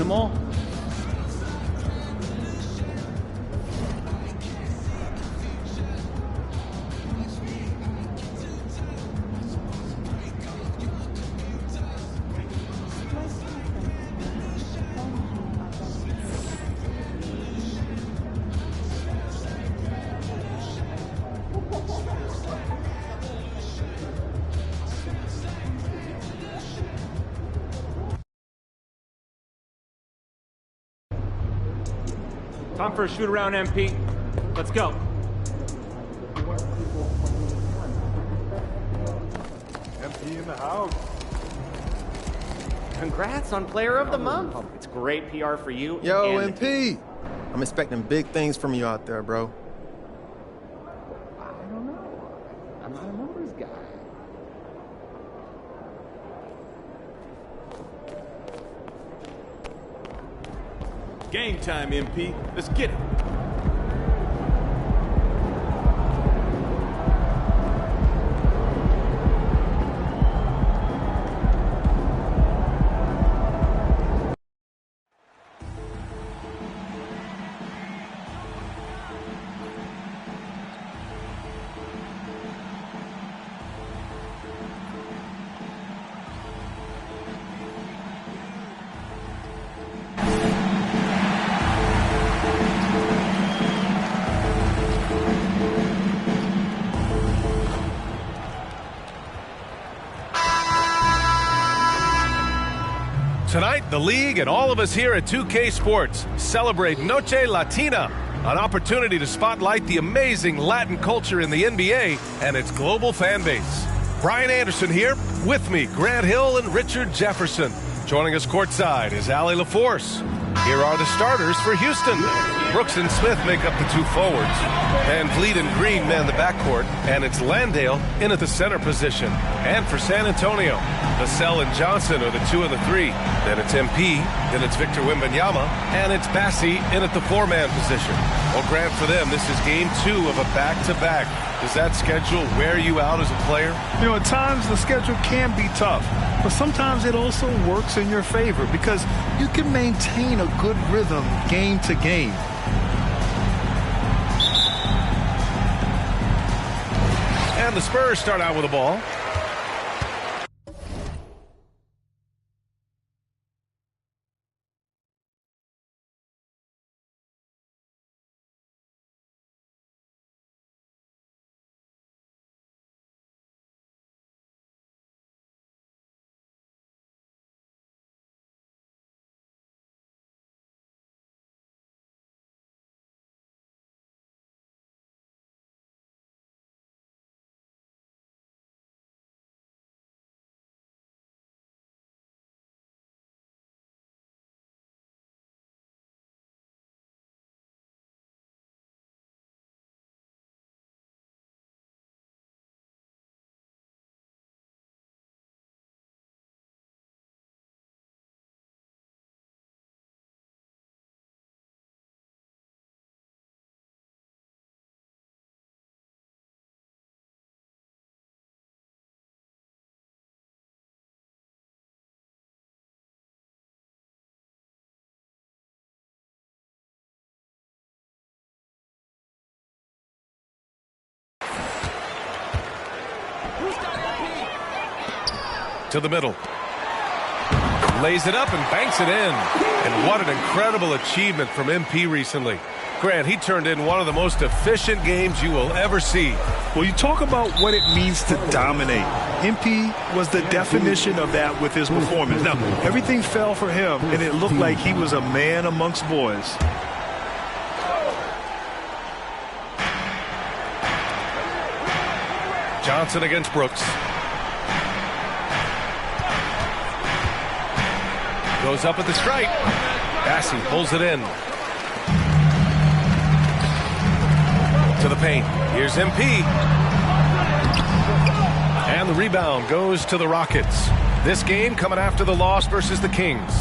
them all. Time for a shoot around, MP. Let's go. MP in the house. Congrats on Player of the Month. It's great PR for you. Yo, and MP. I'm expecting big things from you out there, bro. I don't know. I'm not a numbers guy. Game time, MP. Let's get it. Tonight, the league and all of us here at 2K Sports celebrate Noche Latina, an opportunity to spotlight the amazing Latin culture in the NBA and its global fan base. Brian Anderson here, with me, Grant Hill and Richard Jefferson. Joining us courtside is Allie LaForce. Here are the starters for Houston. Brooks and Smith make up the two forwards. Van Vliet and Green man the backcourt. And it's Landale in at the center position. And for San Antonio, Vassell and Johnson are the 2 and the 3. Then it's MP, then it's Victor Wembanyama, and it's Bassi in at the 4-man position. Well, Grant, for them, this is game 2 of a back-to-back. Does that schedule wear you out as a player? You know, at times the schedule can be tough, but sometimes it also works in your favor because you can maintain a good rhythm game to game. And the Spurs start out with the ball. To the middle. Lays it up and banks it in. And what an incredible achievement from MP recently. Grant, he turned in one of the most efficient games you will ever see. Well, you talk about what it means to dominate. MP was the definition of that with his performance. Now, everything fell for him, and it looked like he was a man amongst boys. Johnson against Brooks. Goes up at the stripe. Bassi pulls it in. To the paint. Here's MP. And the rebound goes to the Rockets. This game coming after the loss versus the Kings.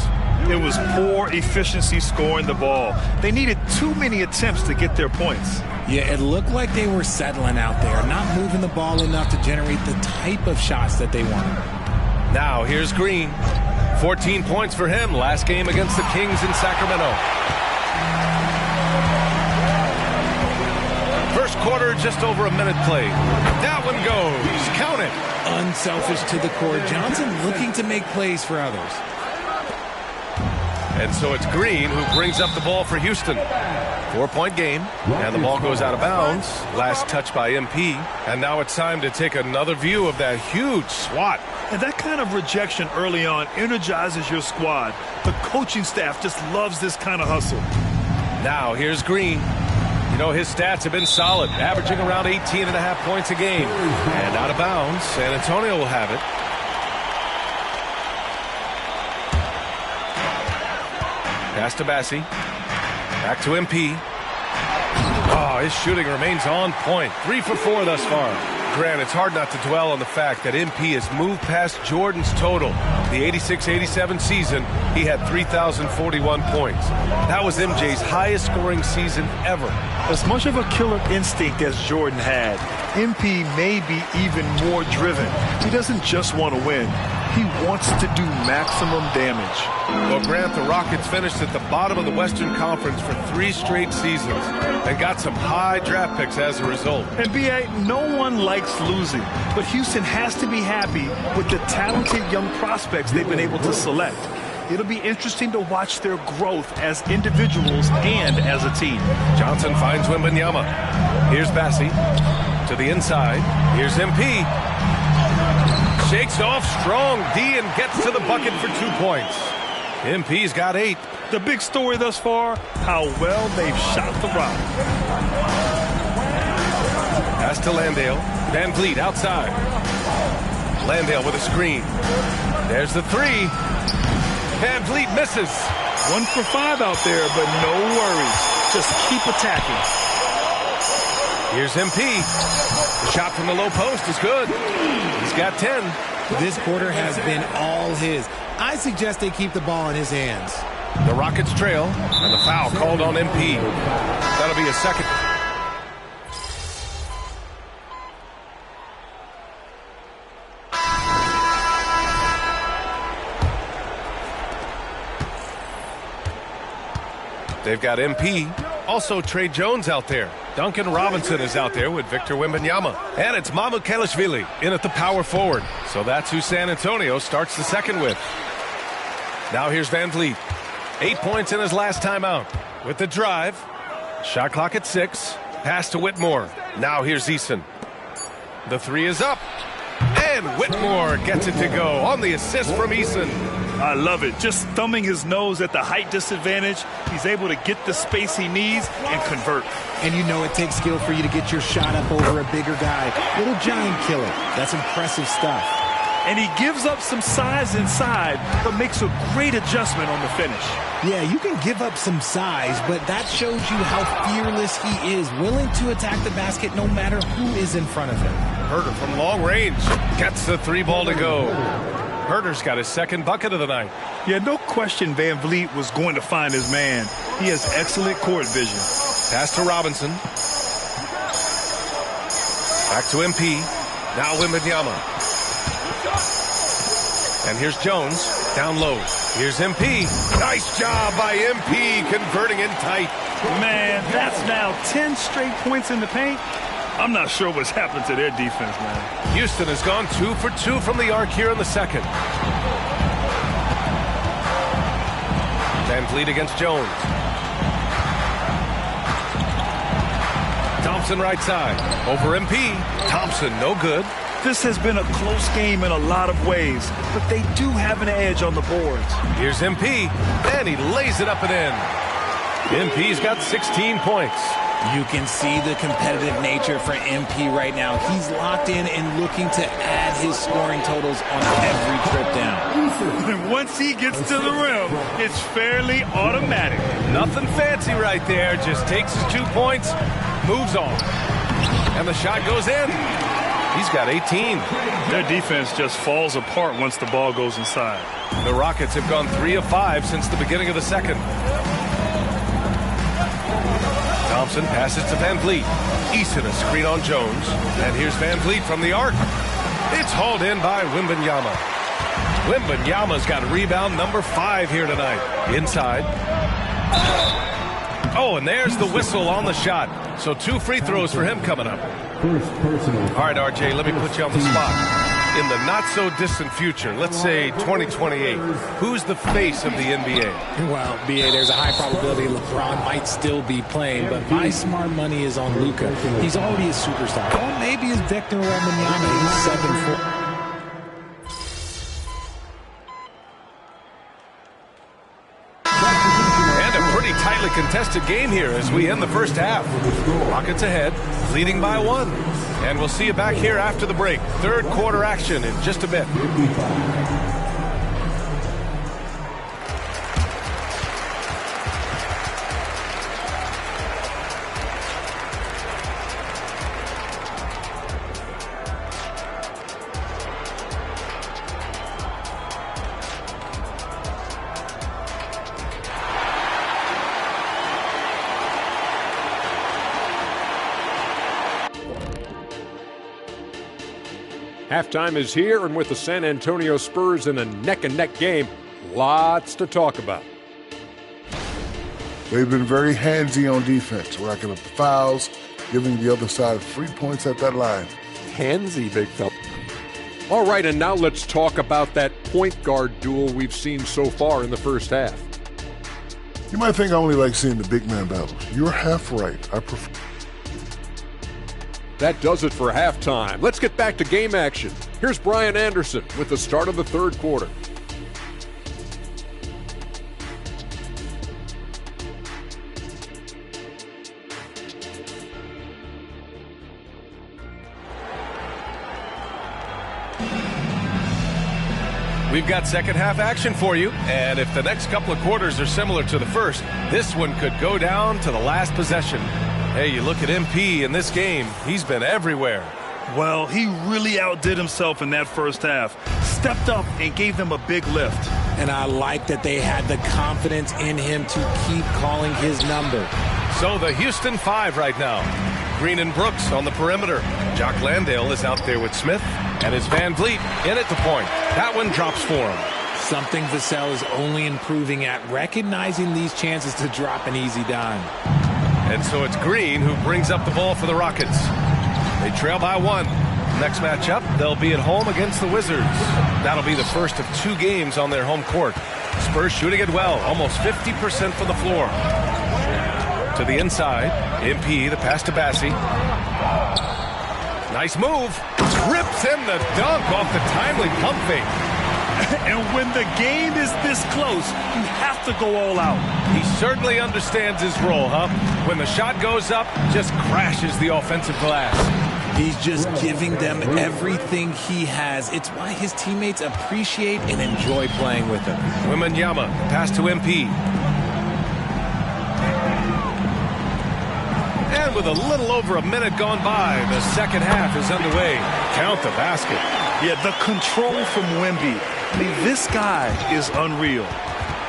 It was poor efficiency scoring the ball. They needed too many attempts to get their points. Yeah, it looked like they were settling out there, not moving the ball enough to generate the type of shots that they wanted. Now here's Green. 14 points for him last game against the Kings in Sacramento. First quarter, just over a minute played. That one goes. Count it. Unselfish to the core. Johnson looking to make plays for others. And so it's Green who brings up the ball for Houston. 4-point game, and the ball goes out of bounds. Last touch by MP. And now it's time to take another view of that huge swat. And that kind of rejection early on energizes your squad. The coaching staff just loves this kind of hustle. Now here's Green. You know, his stats have been solid, averaging around 18.5 points a game. And out of bounds, San Antonio will have it. Pass to Bassi. Back to MP. Oh, his shooting remains on point. 3 for 4 thus far. Grant, it's hard not to dwell on the fact that MP has moved past Jordan's total. The 86-87 season, he had 3,041 points. That was MJ's highest scoring season ever. As much of a killer instinct as Jordan had, MP may be even more driven. He doesn't just want to win. He wants to do maximum damage. Well, Grant, the Rockets finished at the bottom of the Western Conference for 3 straight seasons and got some high draft picks as a result. And B.A., no one likes losing, but Houston has to be happy with the talented young prospects they've been able to select. It'll be interesting to watch their growth as individuals and as a team. Johnson finds Wembanyama. Here's Bassi to the inside. Here's MP. Shakes off strong D and gets to the bucket for 2 points. MP's got 8. The big story thus far, how well they've shot the rock. Pass to Landale. Van Vliet outside. Landale with a screen. There's the 3. Van Vliet misses. 1 for 5 out there, but no worries. Just keep attacking. Here's MP. The shot from the low post is good. He's got 10. This quarter has been all his. I suggest they keep the ball in his hands. The Rockets trail, and the foul called on MP. That'll be a second. They've got MP. Also, Trey Jones out there. Duncan Robinson is out there with Victor Wembanyama. And it's Mamu Kelishvili in at the power forward. So that's who San Antonio starts the second with. Now here's Van Vliet. 8 points in his last timeout. With the drive. Shot clock at 6. Pass to Whitmore. Now here's Eason. The 3 is up. And Whitmore gets it to go on the assist from Eason. I love it. Just thumbing his nose at the height disadvantage. He's able to get the space he needs and convert. And you know it takes skill for you to get your shot up over a bigger guy. Little giant killer. That's impressive stuff. And he gives up some size inside, but makes a great adjustment on the finish. Yeah, you can give up some size, but that shows you how fearless he is, willing to attack the basket no matter who is in front of him. Herter from long range gets the 3 ball to go. Herter's got his second bucket of the night. Yeah, no question Van Vliet was going to find his man. He has excellent court vision. Pass to Robinson. Back to MP. Now Wembanyama. And here's Jones, down low. Here's MP. Nice job by MP converting in tight. Man, that's now 10 straight points in the paint. I'm not sure what's happened to their defense, man. Houston has gone 2 for 2 from the arc here in the second. Van Vliet against Jones. Thompson right side. Over MP. Thompson, no good. This has been a close game in a lot of ways, but they do have an edge on the boards. Here's MP, and he lays it up and in. MP's got 16 points. You can see the competitive nature for MP right now. He's locked in and looking to add his scoring totals on every trip down. Once he gets to the rim, it's fairly automatic. Nothing fancy right there. Just takes his 2 points, moves on. And the shot goes in. He's got 18. Their defense just falls apart once the ball goes inside. The Rockets have gone 3 of 5 since the beginning of the second. Thompson passes to Van Vliet. Eason a screen on Jones. And here's Van Vliet from the arc. It's hauled in by Wembanyama. Wembanyama's got rebound number 5 here tonight. Inside. Oh, and there's the whistle on the shot. So 2 free throws for him coming up. All right, RJ, let me put you on the spot. In the not-so-distant future, let's say 2028, who's the face of the NBA? Well, BA, there's a high probability LeBron might still be playing, but my smart money is on Luka. He's already a superstar. Or maybe it's Victor Wembanyama. He's 7'4". Tightly contested game here as we end the first half. Rockets ahead, leading by 1. And we'll see you back here after the break. Third quarter action in just a bit. Halftime is here, and with the San Antonio Spurs in a neck-and-neck game, lots to talk about. They've been very handsy on defense, racking up the fouls, giving the other side free points at that line. Handsy, big fella. All right, and now let's talk about that point guard duel we've seen so far in the first half. You might think I only like seeing the big man battles. You're half right. I prefer... That does it for halftime. Let's get back to game action. Here's Brian Anderson with the start of the third quarter. We've got second half action for you, and if the next couple of quarters are similar to the first, this one could go down to the last possession. Hey, you look at MP in this game, he's been everywhere. Well, he really outdid himself in that first half. Stepped up and gave them a big lift. And I like that they had the confidence in him to keep calling his number. So the Houston 5 right now. Green and Brooks on the perimeter. Jock Landale is out there with Smith, and it's Van Vliet in at the point. That one drops for him. Something Vassell is only improving at, recognizing these chances to drop an easy dime. And so it's Green who brings up the ball for the Rockets. They trail by 1. Next matchup, they'll be at home against the Wizards. That'll be the first of 2 games on their home court. Spurs shooting it well, almost 50% from the floor. To the inside, MP, the pass to Bassi. Nice move. Rips him the dunk off the timely pump fake. And when the game is this close, you have to go all out. He certainly understands his role, huh? When the shot goes up, just crashes the offensive glass. He's just giving them everything he has. It's why his teammates appreciate and enjoy playing with him. Wembanyama, pass to MP. And with a little over a minute gone by, the second half is underway. Count the basket. Yeah, the control from Wemby. I mean, this guy is unreal.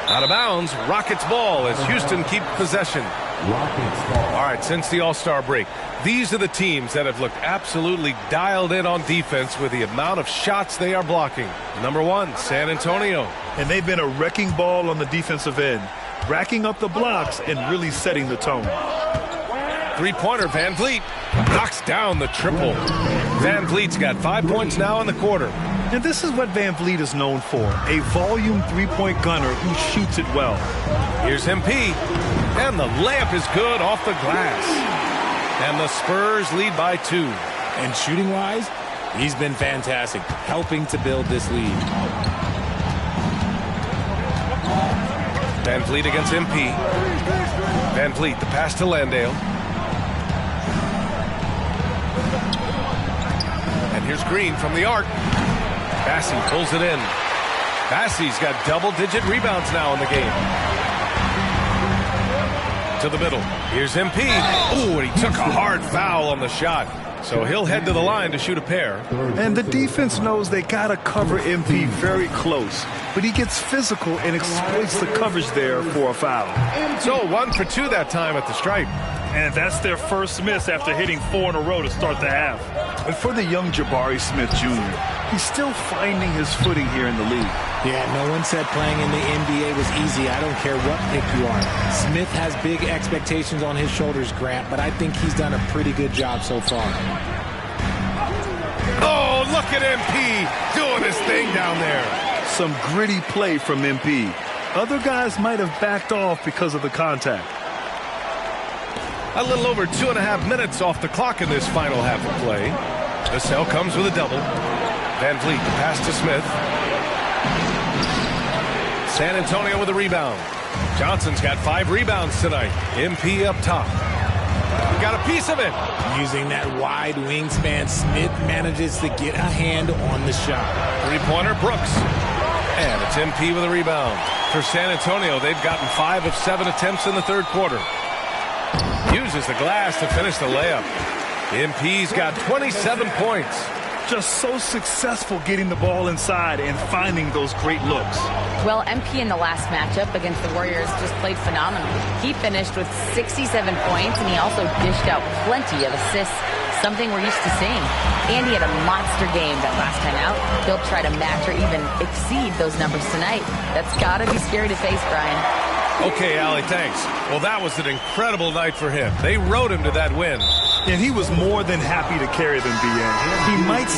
Out of bounds, Rockets ball as Houston keep possession. All right, since the All-Star break, these are the teams that have looked absolutely dialed in on defense with the amount of shots they are blocking. Number 1, San Antonio. And they've been a wrecking ball on the defensive end, racking up the blocks and really setting the tone. Three-pointer, Van Vliet knocks down the triple. Van Vliet's got 5 points now in the quarter. And this is what Van Vliet is known for, a volume three-point gunner who shoots it well. Here's MP, and the layup is good off the glass. And the Spurs lead by 2. And shooting-wise, he's been fantastic, helping to build this lead. Van Vliet against MP. Van Vliet, the pass to Landale. And here's Green from the arc. Bassi pulls it in. Bassi's got double-digit rebounds now in the game. To the middle. Here's MP. Ooh, and he took a hard foul on the shot. So he'll head to the line to shoot a pair. And the defense knows they got to cover MP very close. But he gets physical and exploits the coverage there for a foul. So 1 for 2 that time at the stripe. And that's their first miss after hitting 4 in a row to start the half. But for the young Jabari Smith Jr., he's still finding his footing here in the league. Yeah, no one said playing in the NBA was easy. I don't care what pick you are. Smith has big expectations on his shoulders, Grant, but I think he's done a pretty good job so far. Oh, look at MP doing his thing down there. Some gritty play from MP. Other guys might have backed off because of the contact. A little over 2.5 minutes off the clock in this final half of play. Vassell comes with a double. Van Vliet pass to Smith. San Antonio with a rebound. Johnson's got 5 rebounds tonight. MP up top. Got a piece of it. Using that wide wingspan, Smith manages to get a hand on the shot. Three-pointer, Brooks. And it's MP with a rebound. For San Antonio, they've gotten 5 of 7 attempts in the third quarter. Uses the glass to finish the layup. MP's got 27 points. Just so successful getting the ball inside and finding those great looks. Well, MP in the last matchup against the Warriors just played phenomenally. He finished with 67 points, and he also dished out plenty of assists, something we're used to seeing. And he had a monster game that last time out. He'll try to match or even exceed those numbers tonight. That's got to be scary to face, Brian. Okay, Allie, thanks. Well, that was an incredible night for him. They rode him to that win. And he was more than happy to carry them, BN. He might...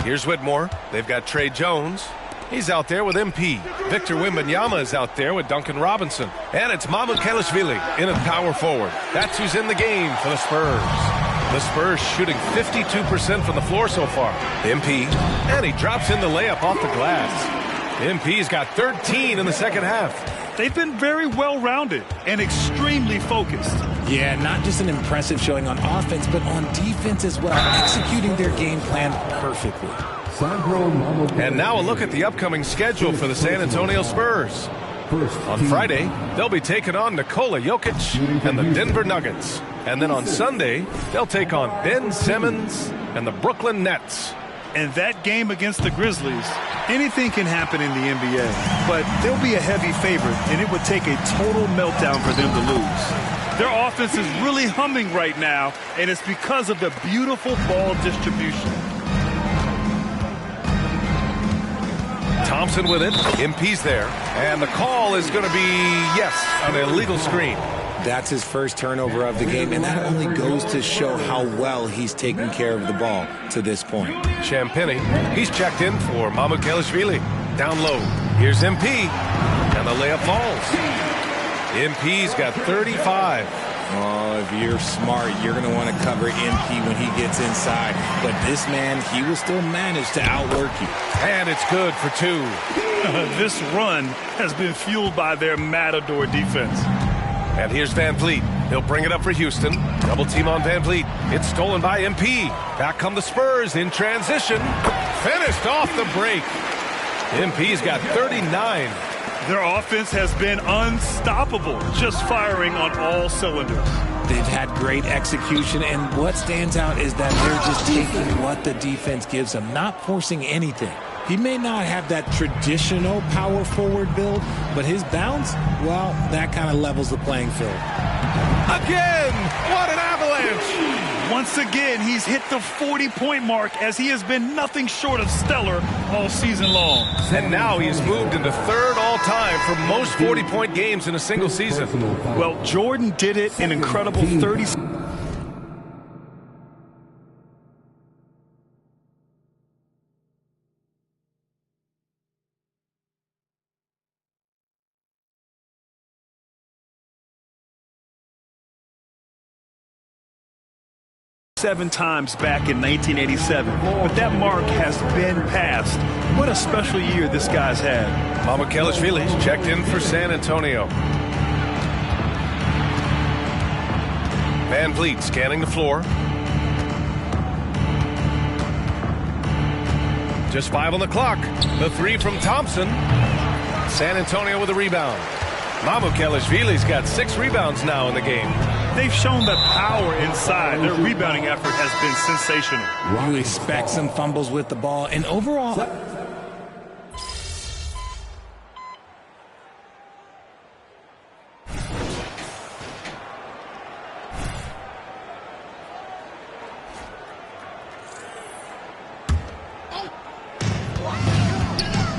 Here's Whitmore. They've got Trey Jones. He's out there with MP. Victor Wembanyama is out there with Duncan Robinson. And it's Mamukelashvili in at power forward. That's who's in the game for the Spurs. The Spurs shooting 52% from the floor so far. MP, and he drops in the layup off the glass. MP's got 13 in the second half. They've been very well-rounded and extremely focused. Yeah, not just an impressive showing on offense, but on defense as well, executing their game plan perfectly. And now a look at the upcoming schedule for the San Antonio Spurs. On Friday, they'll be taking on Nikola Jokic and the Denver Nuggets. And then on Sunday, they'll take on Ben Simmons and the Brooklyn Nets. And that game against the Grizzlies, anything can happen in the NBA, but they'll be a heavy favorite, and it would take a total meltdown for them to lose. Their offense is really humming right now, and it's because of the beautiful ball distribution. Thompson with it. MP's there. And the call is going to be, yes, an illegal screen. That's his first turnover of the game, and that only goes to show how well he's taken care of the ball to this point. Champagny, he's checked in for Mamukelashvili. Down low. Here's MP, and the layup falls. MP's got 35. Oh, if you're smart, you're going to want to cover MP when he gets inside. But this man, he will still manage to outwork you. And it's good for 2. This run has been fueled by their Matador defense. And here's Van Vliet. He'll bring it up for Houston. Double team on Van Vliet. It's stolen by MP. Back come the Spurs in transition. Finished off the break. MP's got 39. Their offense has been unstoppable, just firing on all cylinders. They've had great execution, and what stands out is that they're just taking what the defense gives them, not forcing anything. He may not have that traditional power forward build, but his bounce, well, that kind of levels the playing field. Again! What an avalanche! Once again, he's hit the 40-point mark as he has been nothing short of stellar all season long. And now he has moved into third all-time for most 40-point games in a single season. Well, Jordan did it an incredible 30. Seven times back in 1987, but that mark has been passed. What a special year this guy's had. Mamukelashvili's checked in for San Antonio. Van Vliet scanning the floor. Just 5 on the clock. The 3 from Thompson. San Antonio with a rebound. Mamukelashvili's got 6 rebounds now in the game. they've shown the power inside. Their rebounding effort has been sensational. You expect some fumbles with the ball, and overall...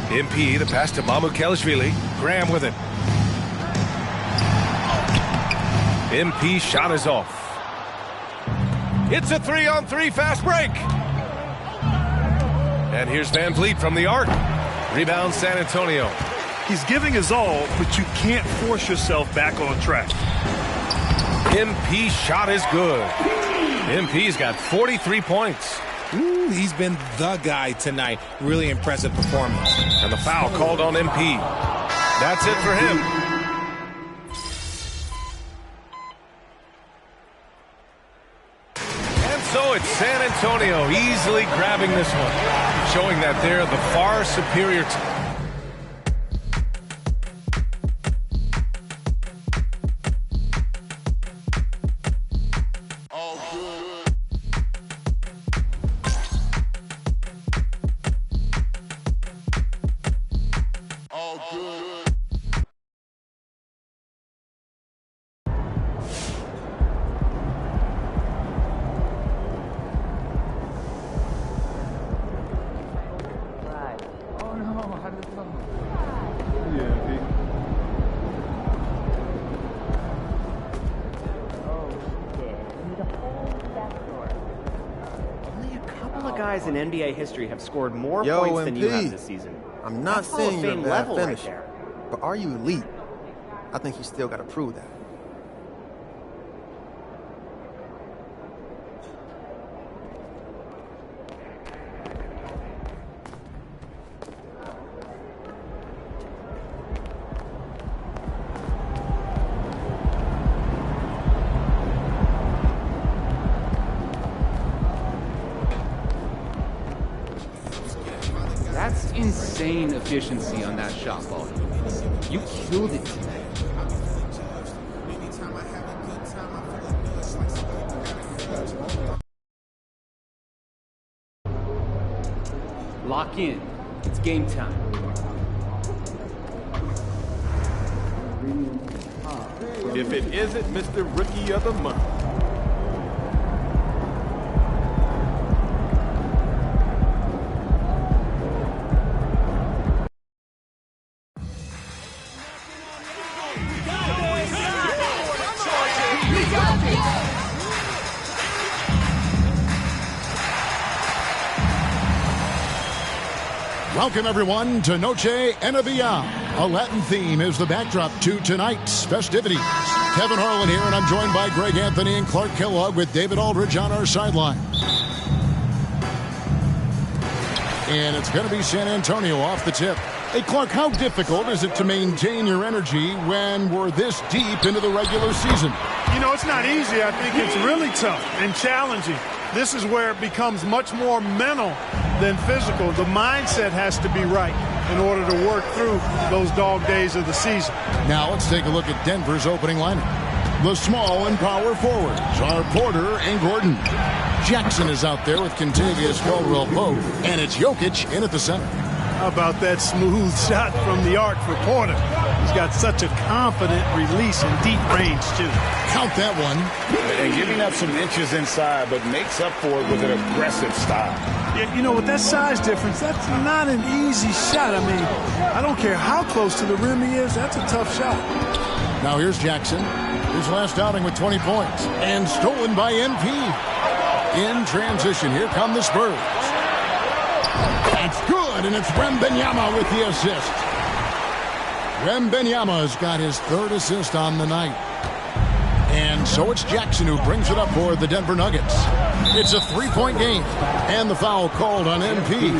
MP, the pass to Mamukelashvili. Graham with it. MP shot is off. It's a 3-on-3 fast break. And here's Van Vliet from the arc. Rebound San Antonio. He's giving his all, but you can't force yourself back on track. MP shot is good. MP's got 43 points. Ooh, he's been the guy tonight. Really impressive performance. And the foul called on MP. That's it for him. And so it's San Antonio easily grabbing this one, showing that they're the far superior team. Guys in NBA history have scored more points than you have this season. I'm not That's saying you're a bad level finisher, right there. but are you elite? I think you still got to prove that. That's insane efficiency on that shot volume. You killed it today. Lock in. It's game time. If it isn't Mr. Rookie of the Month. Welcome, everyone, to Noche Enavia. A Latin theme is the backdrop to tonight's festivities. Kevin Harlan here, and I'm joined by Greg Anthony and Clark Kellogg with David Aldridge on our sideline. And it's going to be San Antonio off the tip. Hey, Clark, how difficult is it to maintain your energy when we're this deep into the regular season? You know, it's not easy. I think it's really tough and challenging. This is where it becomes much more mental than physical. The mindset has to be right in order to work through those dog days of the season. Now let's take a look at Denver's opening lineup. The small and power forwards are Porter and Gordon. Jackson is out there with Kentavious Caldwell-Pope, and it's Jokic in at the center. How about that smooth shot from the arc for Porter? He's got such a confident release and deep range, too. Count that one. And giving up some inches inside, but makes up for it with an aggressive style. Yeah, you know, with that size difference, that's not an easy shot. I mean, I don't care how close to the rim he is, that's a tough shot. Now here's Jackson, his last outing with 20 points, and stolen by MP. In transition, here come the Spurs. That's good, and it's Wembanyama with the assist. Wembanyama's got his third assist on the night. And so it's Jackson who brings it up for the Denver Nuggets. It's a three-point game, and the foul called on MP.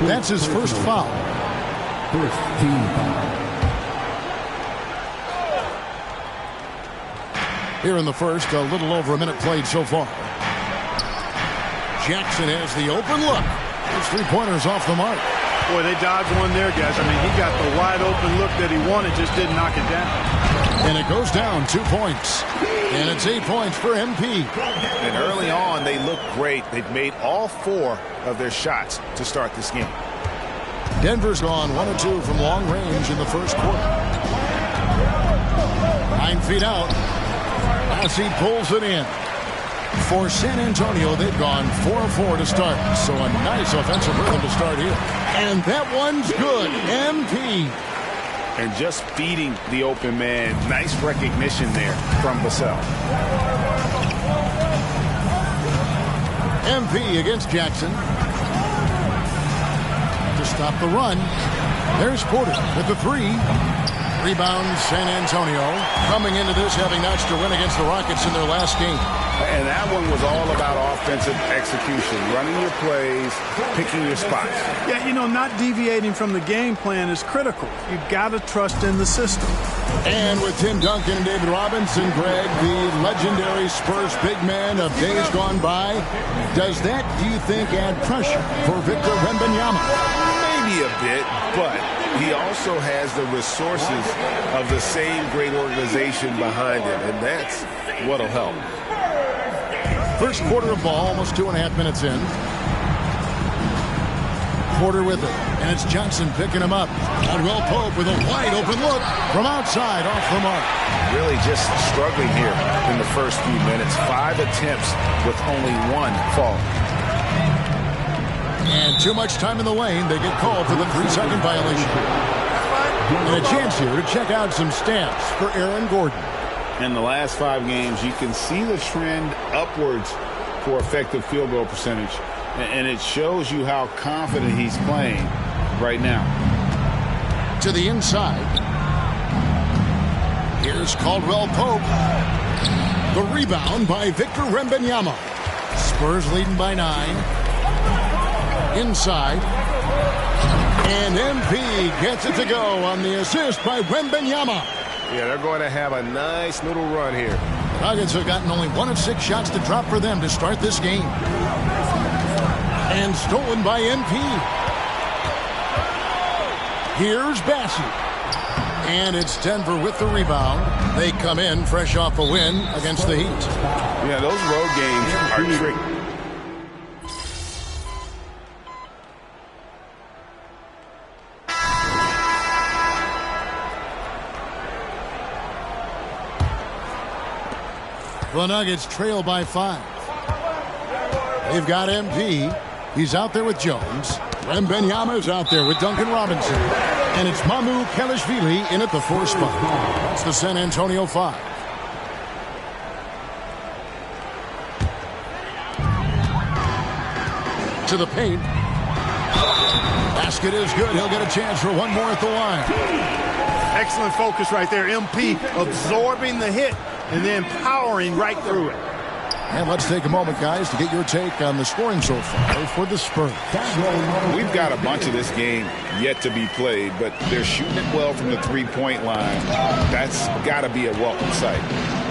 That's his first foul. First team foul. Here in the first, a little over a minute played so far. Jackson has the open look. His three-pointers off the mark. Boy, they dodged one there, guys. I mean, he got the wide open look that he wanted, just didn't knock it down. And it goes down 2 points. And it's 8 points for MP. And early on, they look great. They've made all 4 of their shots to start this game. Denver's gone 1 of 2 from long range in the first quarter. 9 feet out. As he pulls it in. For San Antonio, they've gone 4 of 4 to start. So a nice offensive rhythm to start here. And that one's good. MP. And just feeding the open man. Nice recognition there from Vassell. MP against Jackson. To stop the run. There's Porter with the 3. Rebound San Antonio. Coming into this having notched a win against the Rockets in their last game. And that one was all about offensive execution. Running your plays, picking your spots. Yeah, you know, not deviating from the game plan is critical. You've got to trust in the system. And with Tim Duncan and David Robinson, Greg, the legendary Spurs big man of days gone by, does that, do you think, add pressure for Victor Wembanyama? Maybe a bit, but he also has the resources of the same great organization behind him, and that's what'll help. First quarter of ball, almost 2.5 minutes in. Porter with it, and it's Johnson picking him up. Caldwell Pope with a wide open look from outside, off the mark. Really just struggling here in the first few minutes. 5 attempts with only 1 fall. And too much time in the lane. They get called for the 3-second violation. And a chance here to check out some stats for Aaron Gordon. In the last 5 games, you can see the trend upwards for effective field goal percentage. And it shows you how confident he's playing right now. To the inside. Here's Caldwell Pope. The rebound by Victor Wembanyama. Spurs leading by 9. Inside. And MP gets it to go on the assist by Wembanyama. Yeah, they're going to have a nice little run here. The Nuggets have gotten only 1 of 6 shots to drop for them to start this game. And stolen by MP. Here's Bassey. And it's Denver with the rebound. They come in fresh off a win against the Heat. Yeah, those road games are tricky. The Nuggets trail by 5. They've got MP. He's out there with Jones. Wembanyama's out there with Duncan Robinson. And it's Mamu Kelishvili in at the 4 spot. That's the San Antonio 5. To the paint. Basket is good. He'll get a chance for 1 more at the line. Excellent focus right there. MP absorbing the hit and then powering right through it. And let's take a moment, guys, to get your take on the scoring so far for the Spurs. We've got a bunch of this game yet to be played, but they're shooting it well from the 3-point line. That's got to be a welcome sight.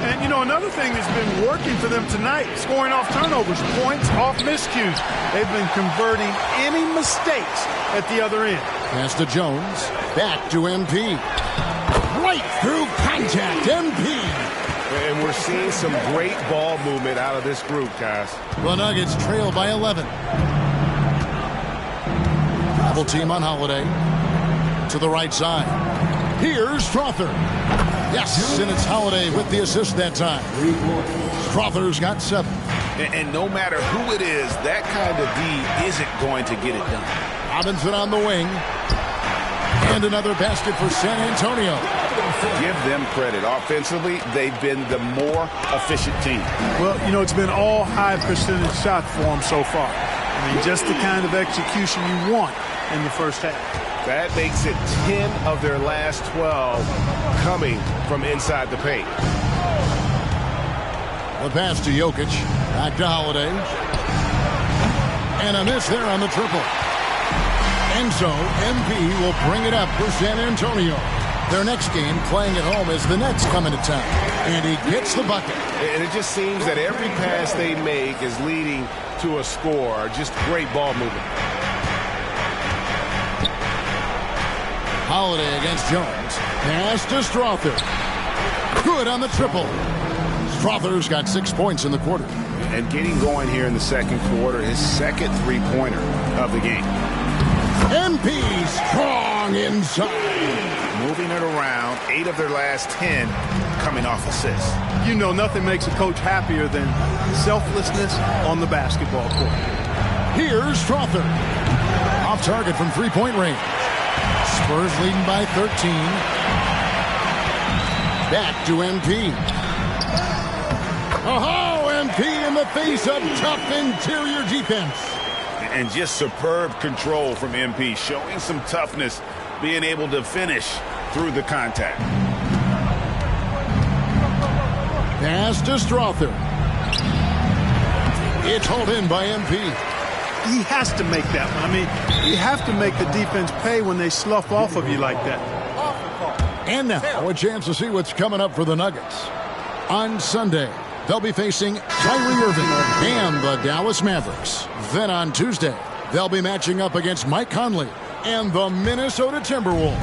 And, you know, another thing that's been working for them tonight, scoring off turnovers, points off miscues. They've been converting any mistakes at the other end. Pass to Jones. Back to MP. Right through contact. MP. And we're seeing some great ball movement out of this group, guys. The Nuggets trail by 11. Double team on Holiday. To the right side. Here's Strother. Yes, and it's Holiday with the assist that time. Strother's got 7. And no matter who it is, that kind of D isn't going to get it done. Robinson on the wing. And another basket for San Antonio. Give them credit. Offensively, they've been the more efficient team. Well, you know, it's been all high percentage shots for them so far. I mean, just the kind of execution you want in the first half. That makes it 10 of their last 12 coming from inside the paint. The pass to Jokic. Back to Holiday. And a miss there on the triple. And so MP will bring it up for San Antonio. Their next game, playing at home, as the Nets come into town. And he gets the bucket. And it just seems that every pass they make is leading to a score. Just great ball movement. Holiday against Jones. Pass to Strother. Good on the triple. Strother's got 6 points in the quarter. And getting going here in the second quarter, his second three-pointer of the game. MP strong inside. Moving it around, 8 of their last 10 coming off assists. You know, nothing makes a coach happier than selflessness on the basketball court. Here's Strother. Off target from three-point range. Spurs leading by 13. Back to MP. Oh, MP in the face of tough interior defense. And just superb control from MP, showing some toughness, being able to finish through the contact. Pass to Strother. It's hauled in by MP. He has to make that one. I mean, you have to make the defense pay when they slough off of you like that. And now, a chance to see what's coming up for the Nuggets. On Sunday, they'll be facing Kyrie Irving and the Dallas Mavericks. Then on Tuesday, they'll be matching up against Mike Conley and the Minnesota Timberwolves.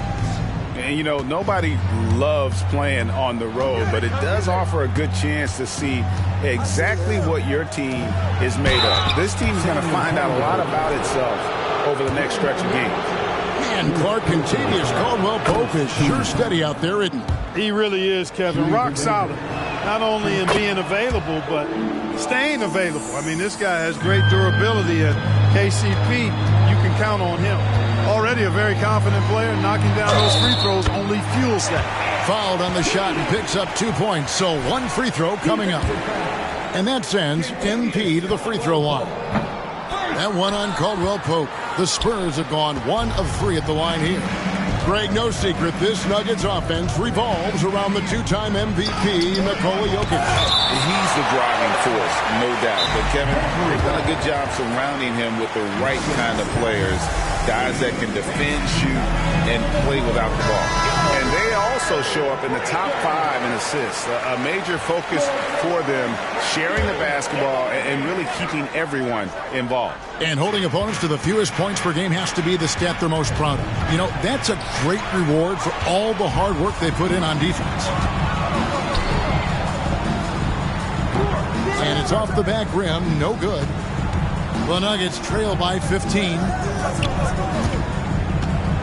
And, you know, nobody loves playing on the road, but it does offer a good chance to see exactly what your team is made of. This team is going to find out a lot about itself over the next stretch of games. And Clark Contavious Caldwell-Pope is sure steady out there, isn't he? He really is, Kevin. Rock solid. Not only in being available, but staying available. I mean, this guy has great durability, and KCP, you can count on him. Already a very confident player, knocking down those free throws only fuels that. Fouled on the shot and picks up 2 points, so one free throw coming up. And that sends MP to the free throw line. That one on Caldwell-Pope. The Spurs have gone 1 of 3 at the line here. Greg, no secret, this Nuggets offense revolves around the two-time MVP, Nikola Jokic. He's the driving force, no doubt. But, Kevin, they've done a good job surrounding him with the right kind of players, guys that can defend, shoot, and play without the ball. And they also show up in the top 5 in assists, a major focus for them, sharing the basketball and really keeping everyone involved. And holding opponents to the fewest points per game has to be the stat they're most proud of. You know, that's a great reward for all the hard work they put in on defense. And it's off the back rim, no good. The Nuggets trail by 15.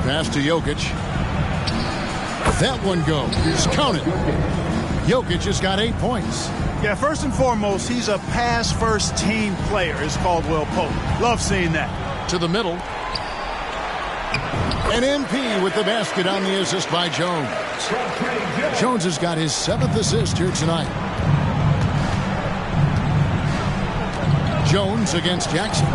Pass to Jokic. That one goes. Count it. Jokic has got 8 points. Yeah, first and foremost, he's a pass-first team player, is Caldwell-Pope. Love seeing that. To the middle. And MP with the basket on the assist by Jones. Jones has got his 7th assist here tonight. Jones against Jackson.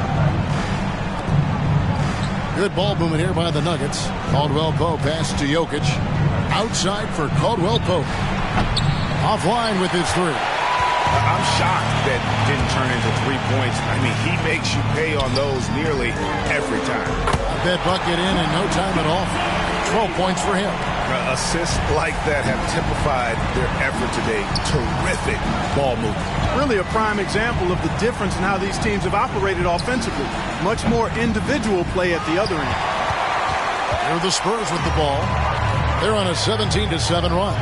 Good ball movement here by the Nuggets. Caldwell-Pope pass to Jokic. Outside for Caldwell-Pope. Offline with his 3. I'm shocked that didn't turn into 3 points. I mean, he makes you pay on those nearly every time. That bucket in no time at all. 12 points for him. Assists like that have typified their effort today. Terrific ball movement. Really a prime example of the difference in how these teams have operated offensively. Much more individual play at the other end. Here are the Spurs with the ball. They're on a 17-7 run.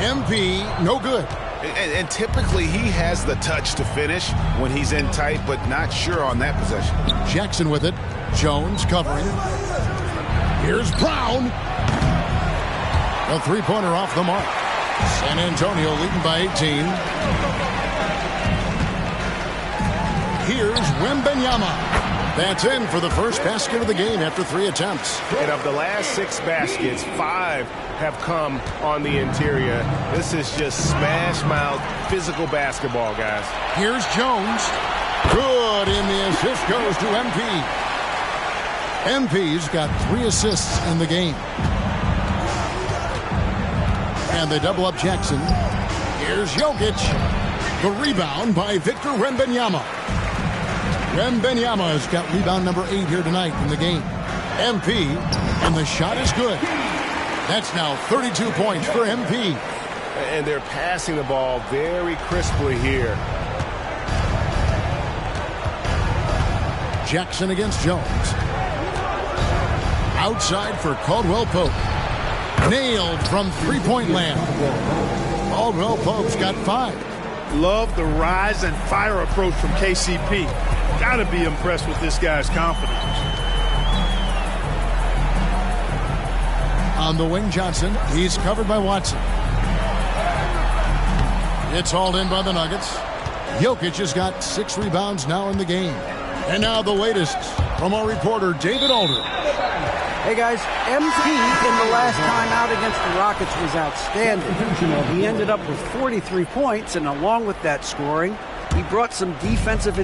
MP, no good. And typically he has the touch to finish when he's in tight, but not sure on that possession. Jackson with it. Jones covering. Here's Brown. A three-pointer off the mark. San Antonio leading by 18. Here's Wembanyama. That's in for the first basket of the game after 3 attempts. And of the last 6 baskets, 5 have come on the interior. This is just smash-mouth physical basketball, guys. Here's Jones. Good, and the assist goes to MP. MP's got 3 assists in the game. And they double up Jackson. Here's Jokic. The rebound by Victor Wembanyama. Wembanyama has got rebound number 8 here tonight in the game. MP, and the shot is good. That's now 32 points for MP. And they're passing the ball very crisply here. Jackson against Jones. Outside for Caldwell-Pope. Nailed from three-point land. Caldwell Pope's got 5. Love the rise and fire approach from KCP. Got to be impressed with this guy's confidence. On the wing, Johnson. He's covered by Watson. It's hauled in by the Nuggets. Jokic has got 6 rebounds now in the game. And now the latest from our reporter, David Alder. Hey, guys, MP in the last time out against the Rockets was outstanding. He ended up with 43 points, and along with that scoring, he brought some defensive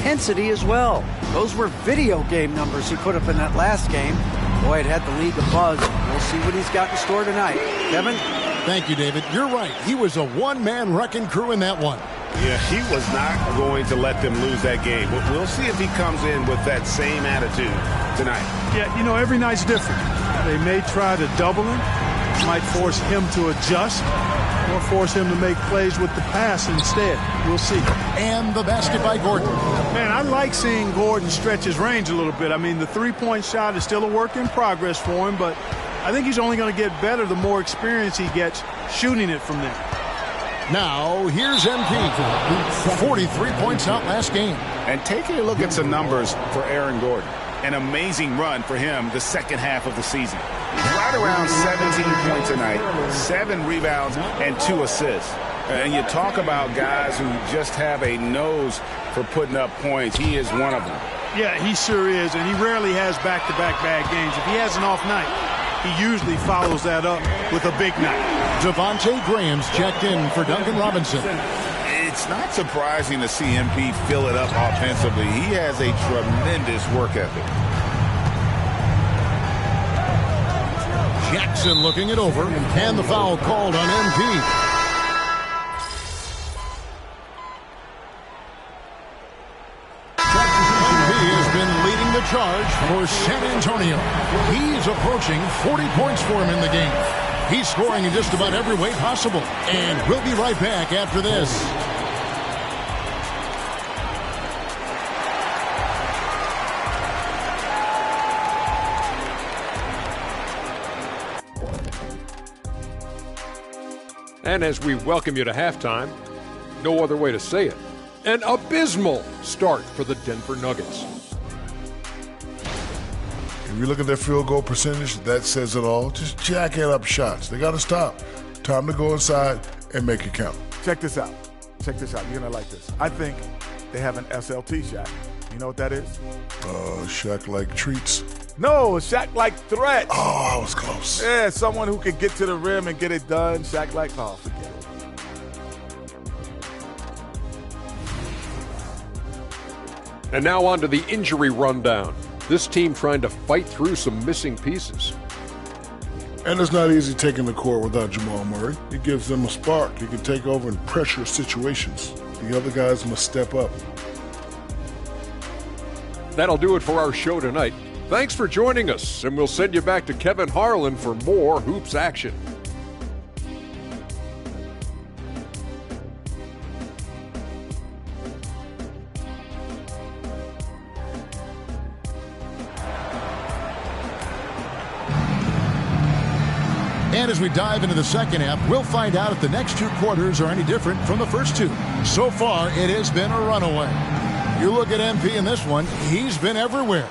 intensity as well. Those were video game numbers he put up in that last game. Boy, it had the league abuzz. We'll see what he's got in store tonight. Kevin? Thank you, David. You're right. He was a one-man wrecking crew in that one. Yeah, he was not going to let them lose that game. But we'll see if he comes in with that same attitude tonight. Yeah, you know, every night's different. They may try to double him, might force him to adjust, or force him to make plays with the pass instead. We'll see. And the basket by Gordon. Man, I like seeing Gordon stretch his range a little bit. I mean, the three-point shot is still a work in progress for him, but I think he's only going to get better the more experience he gets shooting it from there. Now, here's MP. 43 points out last game. And taking a look at some numbers for Aaron Gordon. An amazing run for him the second half of the season. He's right around 17 points a night, 7 rebounds, and 2 assists. And you talk about guys who just have a nose for putting up points. He is one of them. Yeah, he sure is, and he rarely has back-to-back bad games. If he has an off night, he usually follows that up with a big night. Devontae Graham's checked in for Duncan Robinson. It's not surprising to see MP fill it up offensively. He has a tremendous work ethic. Jackson looking it over, and the foul called on MP. Charge for San Antonio. He's approaching 40 points for him in the game. He's scoring in just about every way possible. And we'll be right back after this. And as we welcome you to halftime, no other way to say it, an abysmal start for the Denver Nuggets. If you look at their field goal percentage, that says it all. Just jacking up shots. They got to stop. Time to go inside and make it count. Check this out. Check this out. You're going to like this. I think they have an SLT shot. You know what that is? Shaq-like treats. No, Shaq-like threat. Oh, I was close. Yeah, someone who can get to the rim and get it done. Shaq-like, oh, forget it. And now on to the injury rundown. This team trying to fight through some missing pieces. And it's not easy taking the court without Jamal Murray. He gives them a spark. He can take over in pressure situations. The other guys must step up. That'll do it for our show tonight. Thanks for joining us, and we'll send you back to Kevin Harlan for more hoops action. And as we dive into the second half, we'll find out if the next two quarters are any different from the first two. So far, it has been a runaway. You look at MP in this one, he's been everywhere.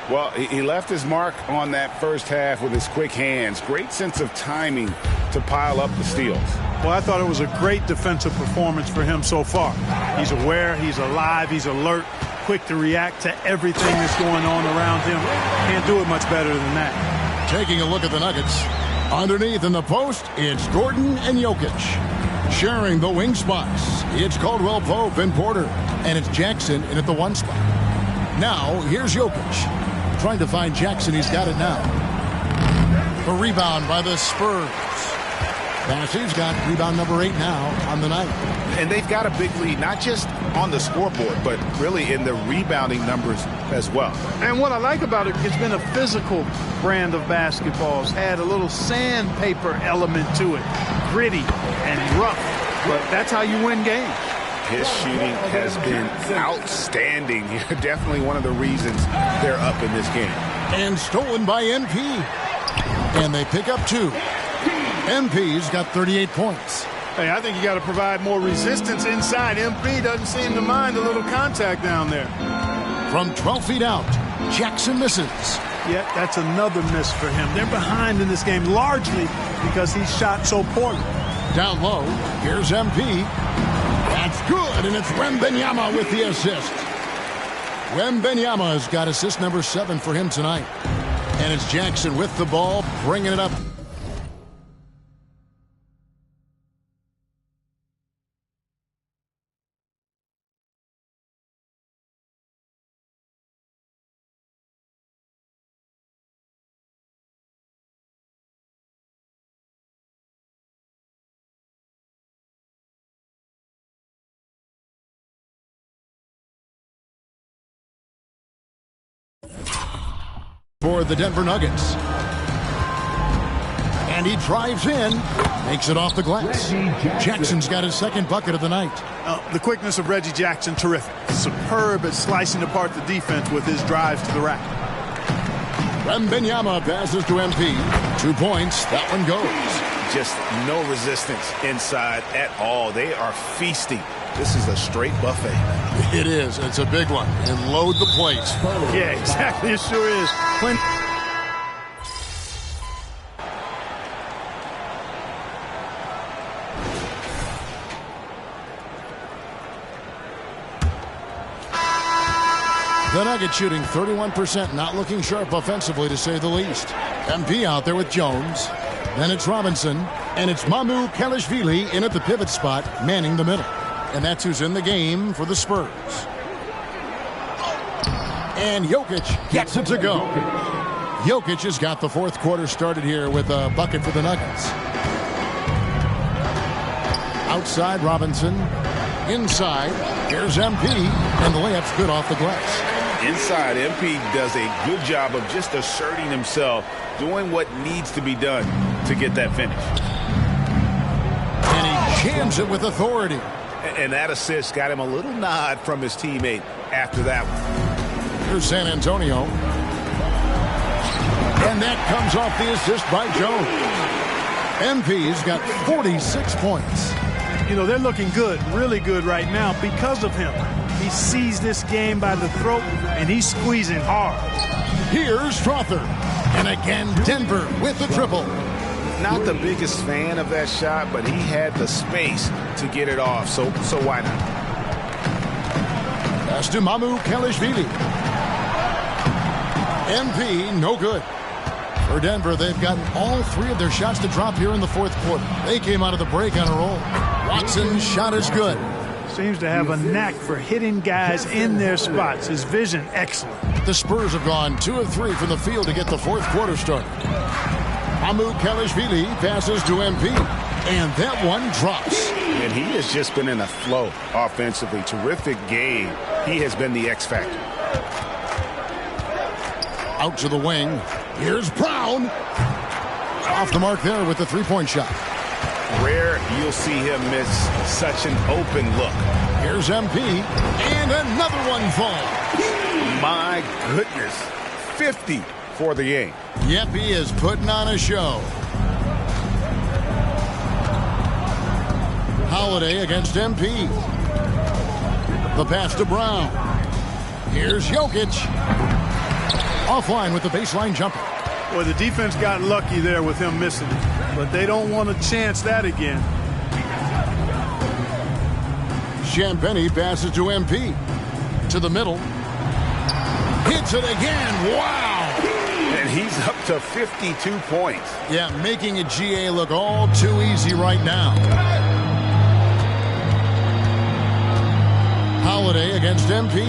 Well, he left his mark on that first half with his quick hands. Great sense of timing to pile up the steals. Well, I thought it was a great defensive performance for him so far. He's aware, he's alive, he's alert, quick to react to everything that's going on around him. Can't do it much better than that. Taking a look at the Nuggets. Underneath in the post, it's Gordon and Jokic. Sharing the wing spots, it's Caldwell Pope and Porter. And it's Jackson in at the one spot. Now, here's Jokic. Trying to find Jackson. He's got it now. The rebound by the Spurs. Bassey's got rebound number 8 now on the night. And they've got a big lead, not just on the scoreboard, but really in the rebounding numbers as well. And what I like about it, it's been a physical brand of basketball. It's had a little sandpaper element to it. Gritty and rough. But that's how you win games. His shooting has been outstanding. Definitely one of the reasons they're up in this game. And stolen by MP. And they pick up 2. MP's got 38 points. Hey, I think you got to provide more resistance inside. MP doesn't seem to mind a little contact down there. From 12 feet out, Jackson misses. Yeah, that's another miss for him. They're behind in this game largely because he shot so poorly. Down low, here's MP. That's good, and it's Wembanyama with the assist. Wembanyama's got assist number 7 for him tonight. And it's Jackson with the ball, bringing it up. For the Denver Nuggets. And he drives in, makes it off the glass. Jackson's got his second bucket of the night. The quickness of Reggie Jackson, terrific. Superb at slicing apart the defense with his drives to the rack. Wembanyama passes to MP. 2 points, that one goes. Just no resistance inside at all. They are feasting. This is a straight buffet. It is. It's a big one. And load the plates. Yeah, exactly. It sure is. The Nuggets shooting 31%, not looking sharp offensively to say the least. MP out there with Jones. Then it's Robinson. And it's Mamu Kelishvili in at the pivot spot, manning the middle. And that's who's in the game for the Spurs. And Jokic gets it to go. Jokic has got the fourth quarter started here with a bucket for the Nuggets. Outside Robinson. Inside, here's MP. And the layup's good off the glass. Inside, MP does a good job of just asserting himself, doing what needs to be done to get that finish. And he jams it with authority. And that assist got him a little nod from his teammate after that one. Here's San Antonio. And that comes off the assist by Jones. MP's got 46 points. You know, they're looking good, really good right now because of him. He sees this game by the throat, and he's squeezing hard. Here's Strother. And again, Denver with the triple. Not the biggest fan of that shot, but he had the space to get it off, so why not? Pass to Mamu Kelishvili. MP, no good. For Denver, they've gotten all 3 of their shots to drop here in the fourth quarter. They came out of the break on a roll. Watson's shot is good. Seems to have a knack for hitting guys in their spots. His vision, excellent. The Spurs have gone 2 of 3 from the field to get the fourth quarter started. Amukelashvili passes to MP. And that one drops. And he has just been in a flow offensively. Terrific game. He has been the X factor. Out to the wing. Here's Brown. Off the mark there with the three-point shot. Rare you'll see him miss such an open look. Here's MP. And another one falls. My goodness. 50 for the game. Yep, he is putting on a show. Holiday against MP. The pass to Brown. Here's Jokic. Offline with the baseline jumper. Well, the defense got lucky there with him missing it, but they don't want to chance that again. Champagnie passes to MP. To the middle. Hits it again. Wow! And he's up to 52 points. Yeah, making a GA look all too easy right now. Holiday against MP.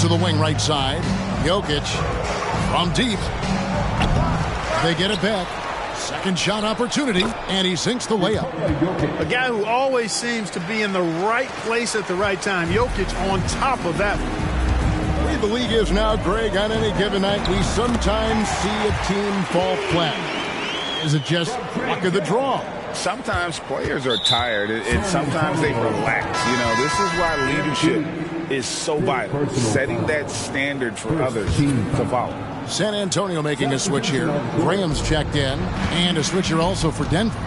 To the wing right side. Jokic from deep. They get it back. Second shot opportunity, and he sinks the layup. A guy who always seems to be in the right place at the right time. Jokic on top of that one. The way the league is now, Greg, on any given night, we sometimes see a team fall flat. Is it just luck of the draw? Sometimes players are tired, and sometimes they relax. You know, this is why leadership is so vital, setting that standard for others to follow. San Antonio making a switch here. Graham's checked in, and a switcher also for Denver.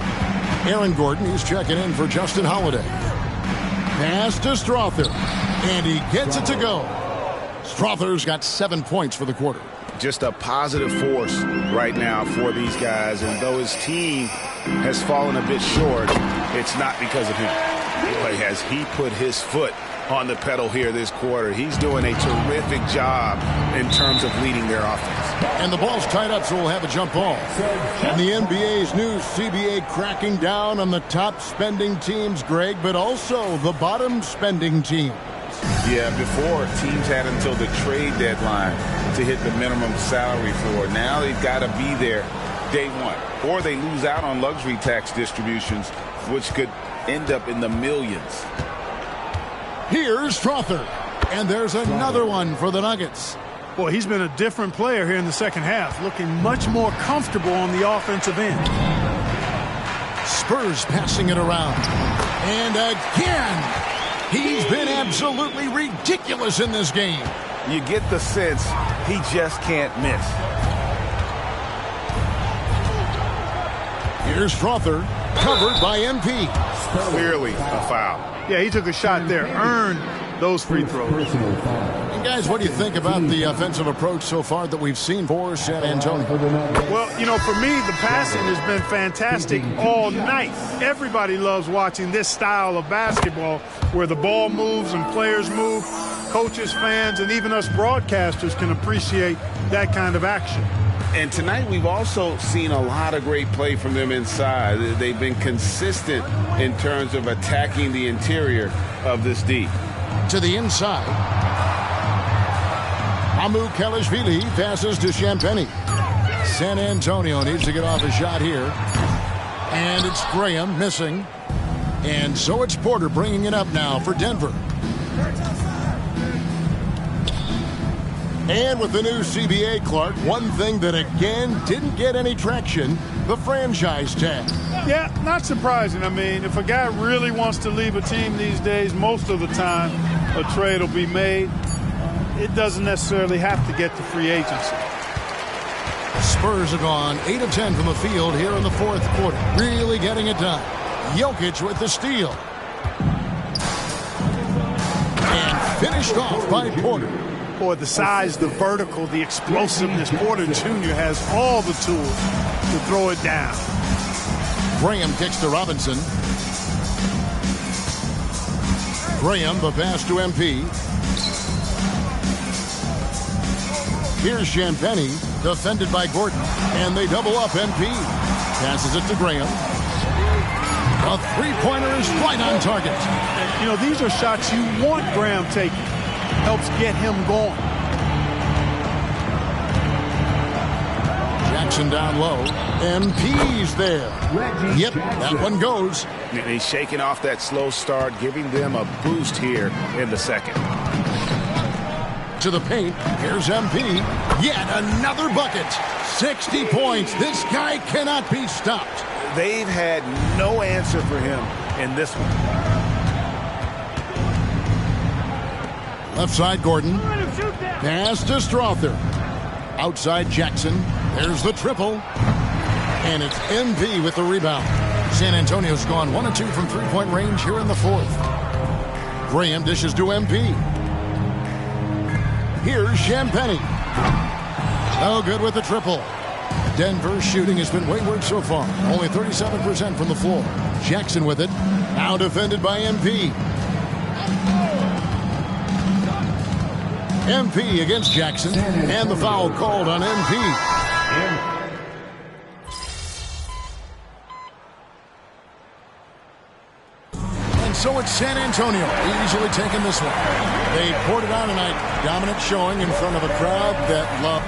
Aaron Gordon, he's checking in for Justin Holiday. Pass to Strother, and he gets it to go. Strother's got 7 points for the quarter. Just a positive force right now for these guys, and though his team has fallen a bit short, it's not because of him. Boy, has he put his foot on the pedal here this quarter. He's doing a terrific job in terms of leading their offense. And the ball's tied up, so we'll have a jump ball. And the NBA's new CBA cracking down on the top spending teams, Greg, but also the bottom spending teams. Yeah, before teams had until the trade deadline to hit the minimum salary floor. Now they've got to be there day one, or they lose out on luxury tax distributions, which could end up in the millions. Here's Strother, and there's another one for the Nuggets. Boy, he's been a different player here in the second half, looking much more comfortable on the offensive end. Spurs passing it around. And again, he's been absolutely ridiculous in this game. You get the sense he just can't miss. Here's Strother, covered by MP. Clearly a foul. Yeah, he took a shot there, earned those free throws. And guys, what do you think about the offensive approach so far that we've seen for San Antonio? Well, you know, for me, the passing has been fantastic all night. Everybody loves watching this style of basketball where the ball moves and players move. Coaches, fans, and even us broadcasters can appreciate that kind of action. And tonight we've also seen a lot of great play from them inside. They've been consistent in terms of attacking the interior of this D. To the inside. Amukelashvili passes to Champagnie. San Antonio needs to get off a shot here. And it's Graham missing. And so it's Porter bringing it up now for Denver. And with the new CBA, Clark, one thing that again didn't get any traction, the franchise tag. Yeah, not surprising. I mean, if a guy really wants to leave a team these days, most of the time a trade will be made. It doesn't necessarily have to get to free agency. Spurs are gone 8 of 10 from the field here in the fourth quarter. Really getting it done. Jokic with the steal. And finished off by Porter. Boy, the size, the vertical, the explosiveness. Porter Jr. has all the tools to throw it down. Graham kicks to Robinson. Graham, the pass to MP. Here's Champagnie, defended by Gordon. And they double up MP. Passes it to Graham. A three-pointer is right on target. You know, these are shots you want Graham taking. Helps get him going. Jackson down low. MP's there. Yep, that one goes. And he's shaking off that slow start, giving them a boost here in the second. To the paint. Here's MP. Yet another bucket. 60 points. This guy cannot be stopped. They've had no answer for him in this one. Left side, Gordon. Pass to Strother. Outside, Jackson. There's the triple. And it's MP with the rebound. San Antonio's gone 1 of 2 from three-point range here in the fourth. Graham dishes to MP. Here's Champagnie. No good with the triple. Denver's shooting has been wayward so far. Only 37% from the floor. Jackson with it. Now defended by MP. MP against Jackson. And the foul called on MP. And so it's San Antonio easily taking this one. They poured it on tonight. Dominant showing in front of a crowd that loved.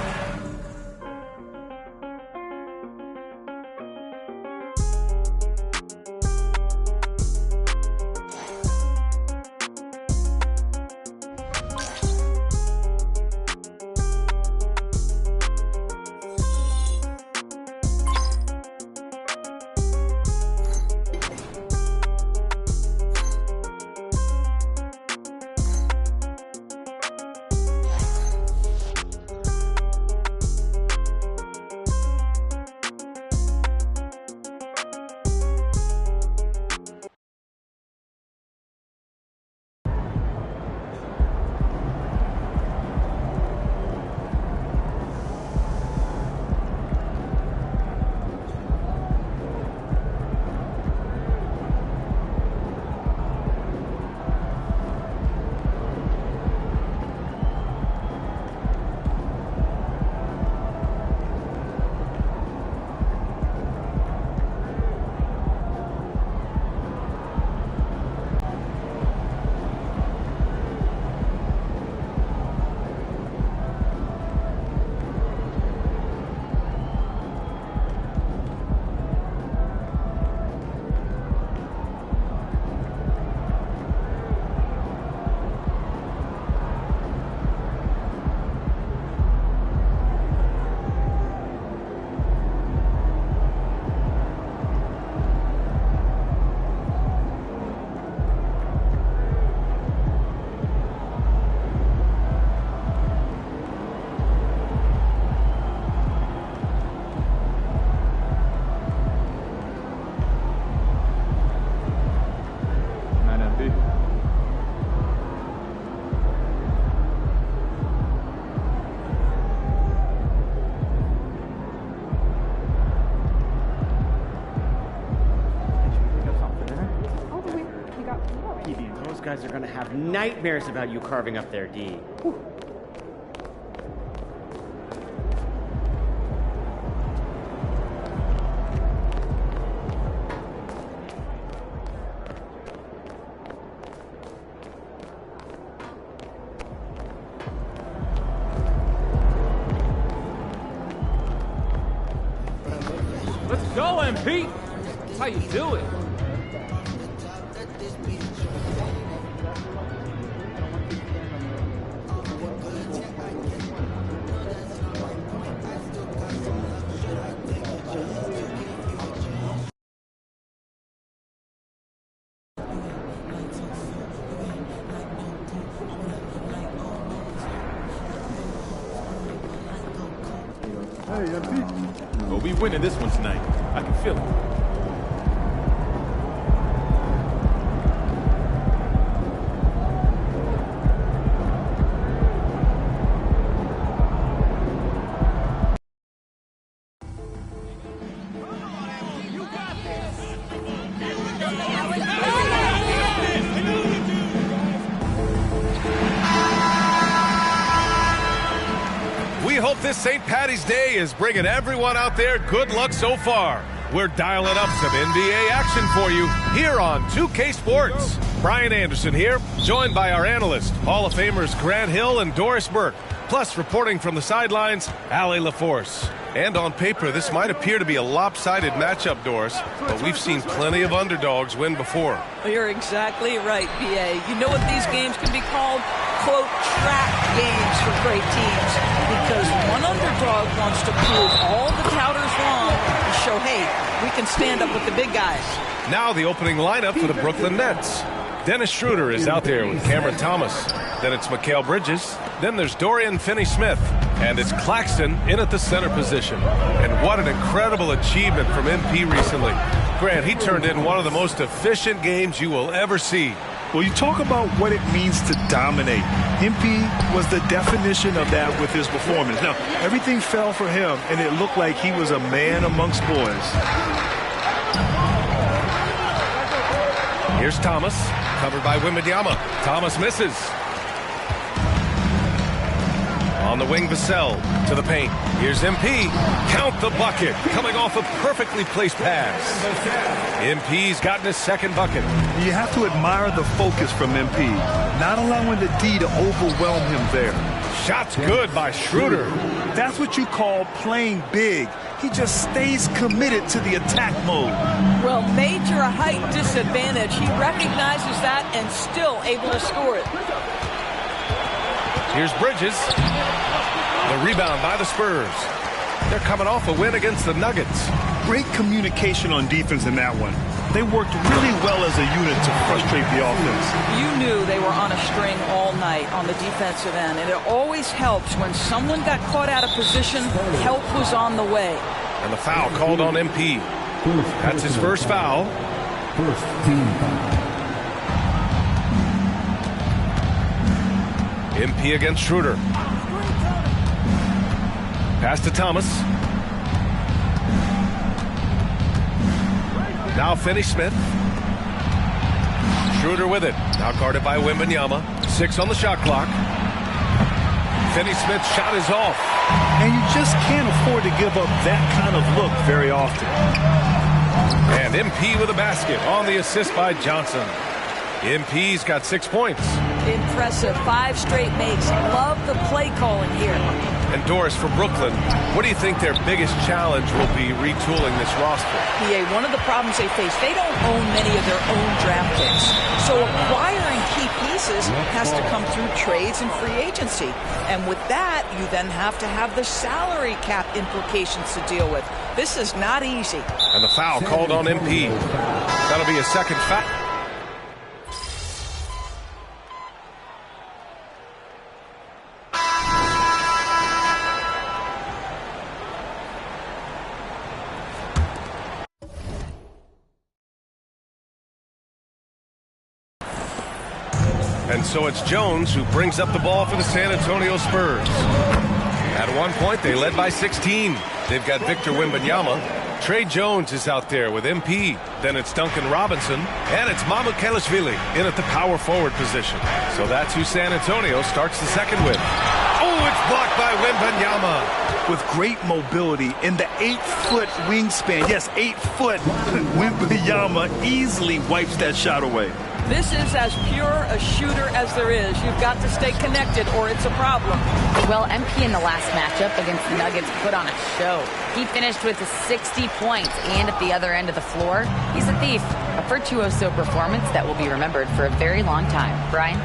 Guys are going to have nightmares about you carving up their D. Whew. Let's go, MP! That's how you do it. Hey, MP. Well, we winning this one tonight. I can feel it. This St. Paddy's Day is bringing everyone out there good luck so far. We're dialing up some NBA action for you here on 2K Sports. Brian Anderson here, joined by our analysts, Hall of Famers Grant Hill and Doris Burke. Plus, reporting from the sidelines, Allie LaForce. And on paper, this might appear to be a lopsided matchup, Doris, but we've seen plenty of underdogs win before. You're exactly right, B.A. You know what these games can be called? Quote, trap games for great teams. Because one underdog wants to prove all the doubters wrong and show, hey, we can stand up with the big guys. Now the opening lineup for the Brooklyn Nets. Dennis Schroeder is out there with Cameron Thomas. Then it's Mikal Bridges. Then there's Dorian Finney-Smith. And it's Claxton in at the center position. And what an incredible achievement from MP recently. Grant, he turned in one of the most efficient games you will ever see. Well, you talk about what it means to dominate. MP was the definition of that with his performance. Now, everything fell for him, and it looked like he was a man amongst boys. Here's Thomas, covered by Wembanyama. Thomas misses. On the wing, Vassell to the paint. Here's MP. Count the bucket. Coming off a perfectly placed pass. MP's gotten his second bucket. You have to admire the focus from MP. Not allowing the D to overwhelm him there. Shot's good by Schroeder. That's what you call playing big. He just stays committed to the attack mode. Well, major height disadvantage. He recognizes that and still able to score it. Here's Bridges. The rebound by the Spurs. They're coming off a win against the Nuggets. Great communication on defense in that one. They worked really well as a unit to frustrate the offense. You knew they were on a string all night on the defensive end, and it always helps when someone got caught out of position, help was on the way. And the foul called on MP. That's his first foul. First team foul. MP against Schroeder. Pass to Thomas. Now Finney-Smith. Schroeder with it. Now guarded by Wembanyama. 6 on the shot clock. Finney-Smith's shot is off. And you just can't afford to give up that kind of look very often. And MP with a basket on the assist by Johnson. MP's got 6 points. Impressive. 5 straight makes. Love the play calling here. And Doris, for Brooklyn, what do you think their biggest challenge will be retooling this roster? PA, one of the problems they face, they don't own many of their own draft picks. So acquiring key pieces has to come through trades and free agency. And with that, you then have to have the salary cap implications to deal with. This is not easy. And the foul called on MP. That'll be a second foul. And so it's Jones who brings up the ball for the San Antonio Spurs. At one point, they led by 16. They've got Victor Wembanyama. Trey Jones is out there with MP. Then it's Duncan Robinson. And it's Mamukelashvili in at the power forward position. So that's who San Antonio starts the second with. Oh, it's blocked by Wembanyama. With great mobility in the 8-foot wingspan. Yes, 8 foot. Wembanyama easily wipes that shot away. This is as pure a shooter as there is. You've got to stay connected or it's a problem. Well, MP in the last matchup against the Nuggets put on a show. He finished with 60 points, and at the other end of the floor, he's a thief. A virtuoso performance that will be remembered for a very long time. Brian?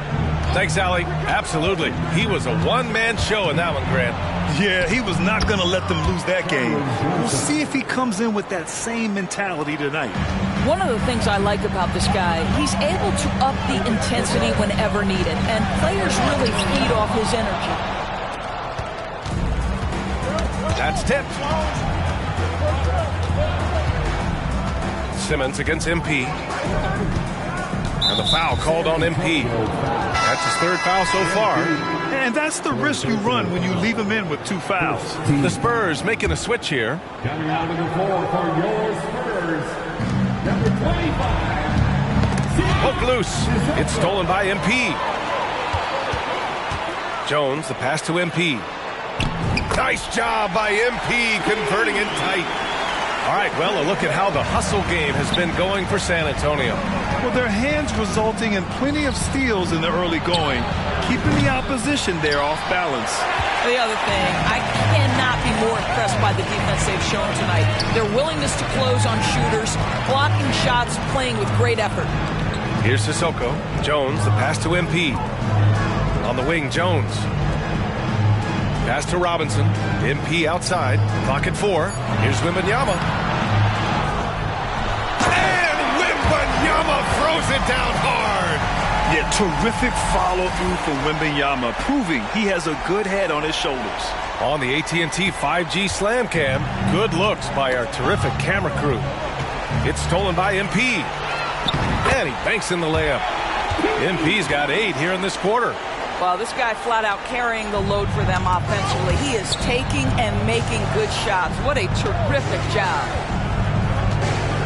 Thanks, Allie. Absolutely. He was a one-man show in that one, Grant. Yeah, he was not going to let them lose that game. We'll see if he comes in with that same mentality tonight. One of the things I like about this guy, he's able to up the intensity whenever needed, and players really feed off his energy. That's tipped. Simmons against MP. And the foul called on MP. That's his third foul so far. And that's the risk you run when you leave him in with 2 fouls. The Spurs making a switch here. Coming out of the floor for your Spurs, number 25. Hook loose. It's stolen by MP. Jones, the pass to MP. Nice job by MP converting it tight. All right, well, a look at how the hustle game has been going for San Antonio. Well, their hands resulting in plenty of steals in the early going, keeping the opposition there off balance. The other thing, I cannot be more impressed by the defense they've shown tonight. Their willingness to close on shooters, blocking shots, playing with great effort. Here's Sissoko. Jones, the pass to MP. On the wing, Jones. Pass to Robinson. MP outside. Clock at 4. Here's Wembanyama. And Wembanyama throws it down hard. Yeah, terrific follow-through from Wembanyama, proving he has a good head on his shoulders. On the AT&T 5G Slam Cam, good looks by our terrific camera crew. It's stolen by MP. And he banks in the layup. MP's got 8 here in this quarter. Well, this guy flat out carrying the load for them offensively. He is taking and making good shots. What a terrific job.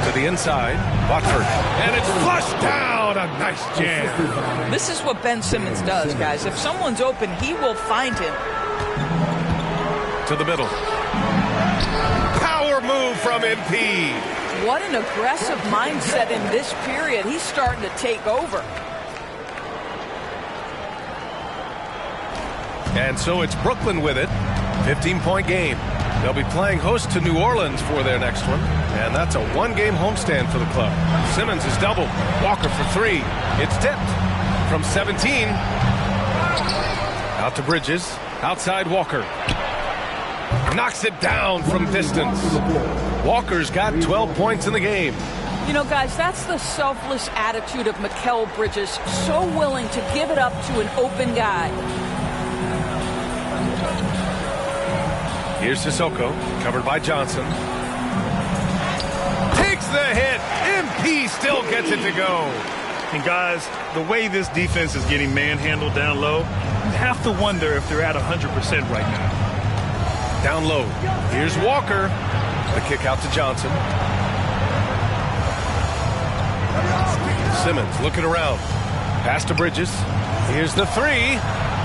To the inside, Watford. And it's flushed down. A nice jam. This is what Ben Simmons does, guys. If someone's open, he will find him. To the middle. Power move from MP. What an aggressive mindset in this period. He's starting to take over. And so it's Brooklyn with it. 15-point game. They'll be playing host to New Orleans for their next one. And that's a one-game homestand for the club. Simmons is doubled. Walker for 3. It's tipped from 17. Out to Bridges. Outside Walker. Knocks it down from distance. Walker's got 12 points in the game. You know, guys, that's the selfless attitude of Mikal Bridges. So willing to give it up to an open guy. Here's Sissoko, covered by Johnson. Takes the hit. MP still gets it to go. And guys, the way this defense is getting manhandled down low, you have to wonder if they're at 100% right now. Down low. Here's Walker. The kick out to Johnson. Simmons looking around. Pass to Bridges. Here's the 3.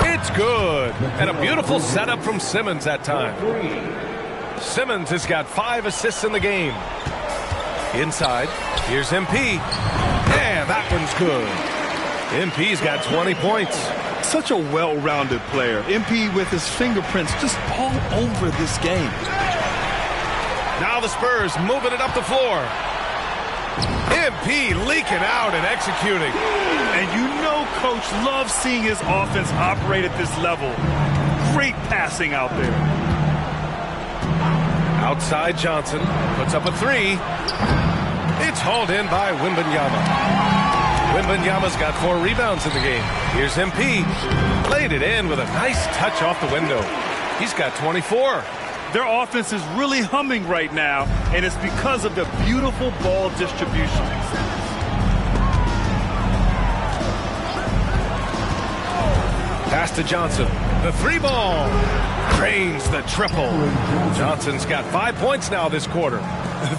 It's good. And a beautiful setup from Simmons that time. Simmons has got 5 assists in the game. Inside. Here's MP. And that one's good. MP's got 20 points. Such a well-rounded player. MP with his fingerprints just all over this game. Now the Spurs moving it up the floor. MP leaking out and executing. And you know Coach loves seeing his offense operate at this level. Great passing out there. Outside Johnson puts up a 3. It's hauled in by Wembanyama. Wembanyama's got 4 rebounds in the game. Here's MP. Laid it in with a nice touch off the window. He's got 24. Their offense is really humming right now, and it's because of the beautiful ball distribution. Pass to Johnson. The 3-ball. Drains the triple. Johnson's got 5 points now this quarter.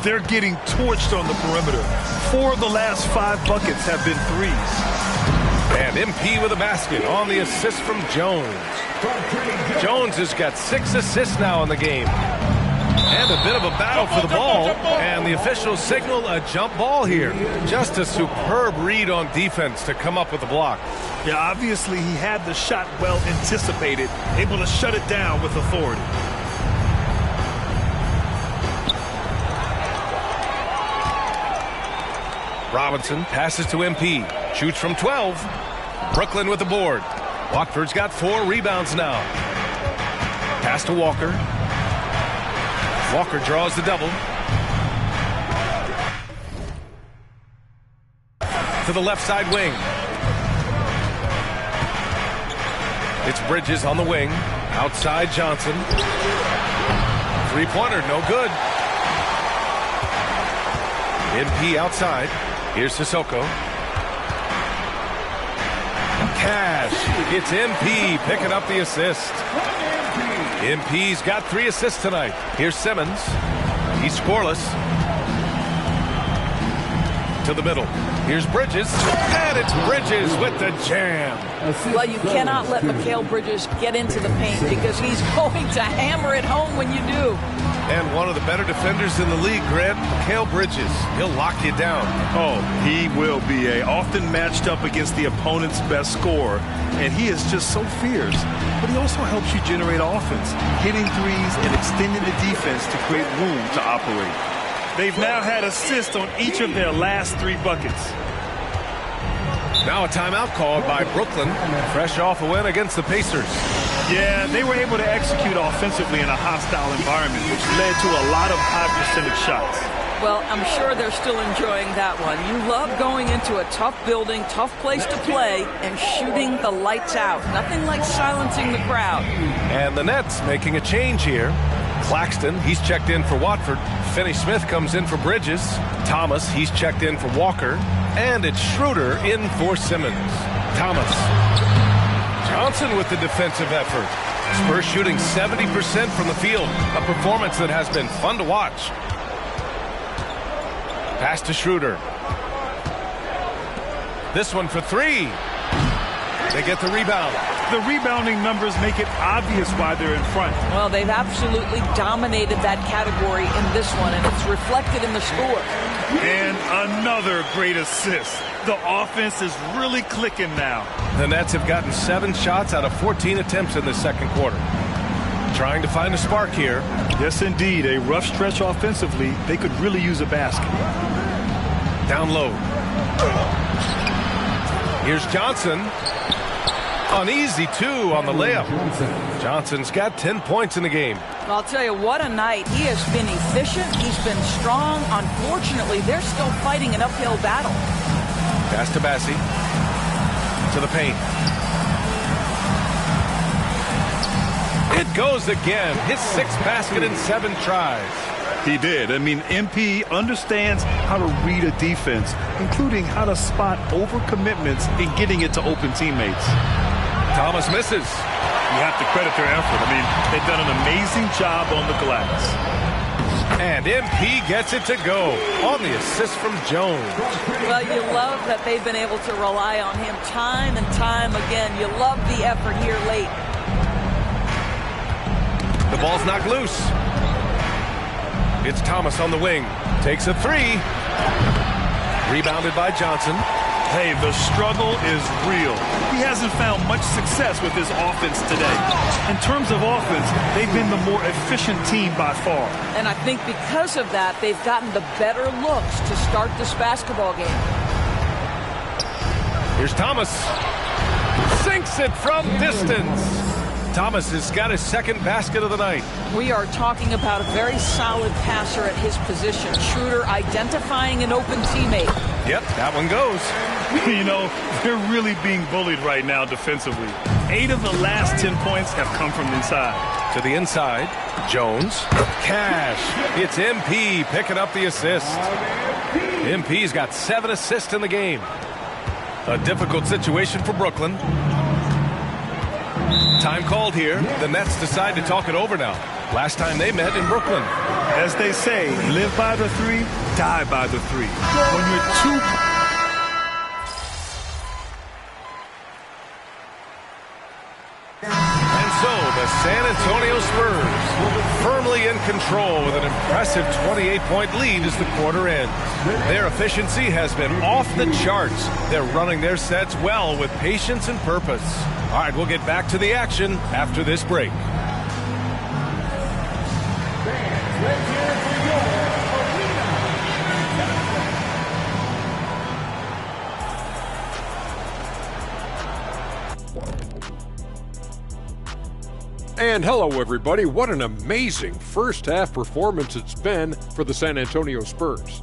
They're getting torched on the perimeter. 4 of the last 5 buckets have been threes. And MP with a basket on the assist from Jones. Jones has got 6 assists now in the game. And a bit of a battle for the ball. And the officials signal a jump ball here. Just a superb read on defense to come up with the block. Yeah, obviously he had the shot well anticipated, able to shut it down with authority. Robinson passes to MP. Shoots from 12. Brooklyn with the board. Watford's got 4 rebounds now. Pass to Walker. Walker draws the double. To the left side wing. It's Bridges on the wing. Outside Johnson. 3-pointer, no good. MP outside. Here's Sissoko. Cash. It's MP picking up the assist. MP's got 3 assists tonight. Here's Simmons. He's scoreless. To the middle. Here's Bridges. And it's Bridges with the jam. Well, you cannot let Mikal Bridges get into the paint because he's going to hammer it home when you do. And one of the better defenders in the league, Grant, Mikal Bridges. He'll lock you down. Oh, he will be often matched up against the opponent's best scorer. And he is just so fierce. But he also helps you generate offense, hitting threes and extending the defense to create room to operate. They've now had assists on each of their last 3 buckets. Now a timeout called by Brooklyn, fresh off a win against the Pacers. Yeah, they were able to execute offensively in a hostile environment, which led to a lot of high percentage shots. Well, I'm sure they're still enjoying that one. You love going into a tough building, tough place to play, and shooting the lights out. Nothing like silencing the crowd. And the Nets making a change here. Claxton, he's checked in for Watford. Finney-Smith comes in for Bridges. Thomas, he's checked in for Walker. And it's Schroeder in for Simmons. Thomas. Johnson with the defensive effort. Spurs shooting 70% from the field. A performance that has been fun to watch. Pass to Schroeder. This one for 3. They get the rebound. The rebounding numbers make it obvious why they're in front. Well, they've absolutely dominated that category in this one, and it's reflected in the score. And another great assist. The offense is really clicking now. The Nets have gotten 7 shots out of 14 attempts in the second quarter. Trying to find a spark here. Yes, indeed. A rough stretch offensively. They could really use a basket. Down low. Here's Johnson. Uneasy, too, on the layup. Johnson's got 10 points in the game. I'll tell you, what a night. He has been efficient. He's been strong. Unfortunately, they're still fighting an uphill battle. Pass to Bassi. To the paint. It goes again. His 6th basket in 7 tries. He did. I mean, MP understands how to read a defense, including how to spot overcommitments and getting it to open teammates. Thomas misses. You have to credit their effort. I mean, they've done an amazing job on the glass. And MP gets it to go on the assist from Jones. Well, you love that they've been able to rely on him time and time again. You love the effort here late. The ball's knocked loose. It's Thomas on the wing. Takes a 3. Rebounded by Johnson. Hey, the struggle is real. He hasn't found much success with his offense today. In terms of offense, they've been the more efficient team by far. And I think because of that, they've gotten the better looks to start this basketball game. Here's Thomas. Sinks it from distance. Thomas has got his 2nd basket of the night. We are talking about a very solid passer at his position. Schroeder identifying an open teammate. Yep, that one goes. You know, they're really being bullied right now defensively. 8 of the last 10 points have come from inside. To the inside, Jones. Cash. It's MP picking up the assist. MP's got 7 assists in the game. A difficult situation for Brooklyn. Time called here. The Nets decide to talk it over now. Last time they met in Brooklyn. As they say, live by the 3, die by the 3. When you're too... And so the San Antonio Spurs firmly in control with an impressive 28-point lead as the quarter ends. Their efficiency has been off the charts. They're running their sets well with patience and purpose. All right, we'll get back to the action after this break. And hello, everybody. What an amazing first half performance it's been for the San Antonio Spurs.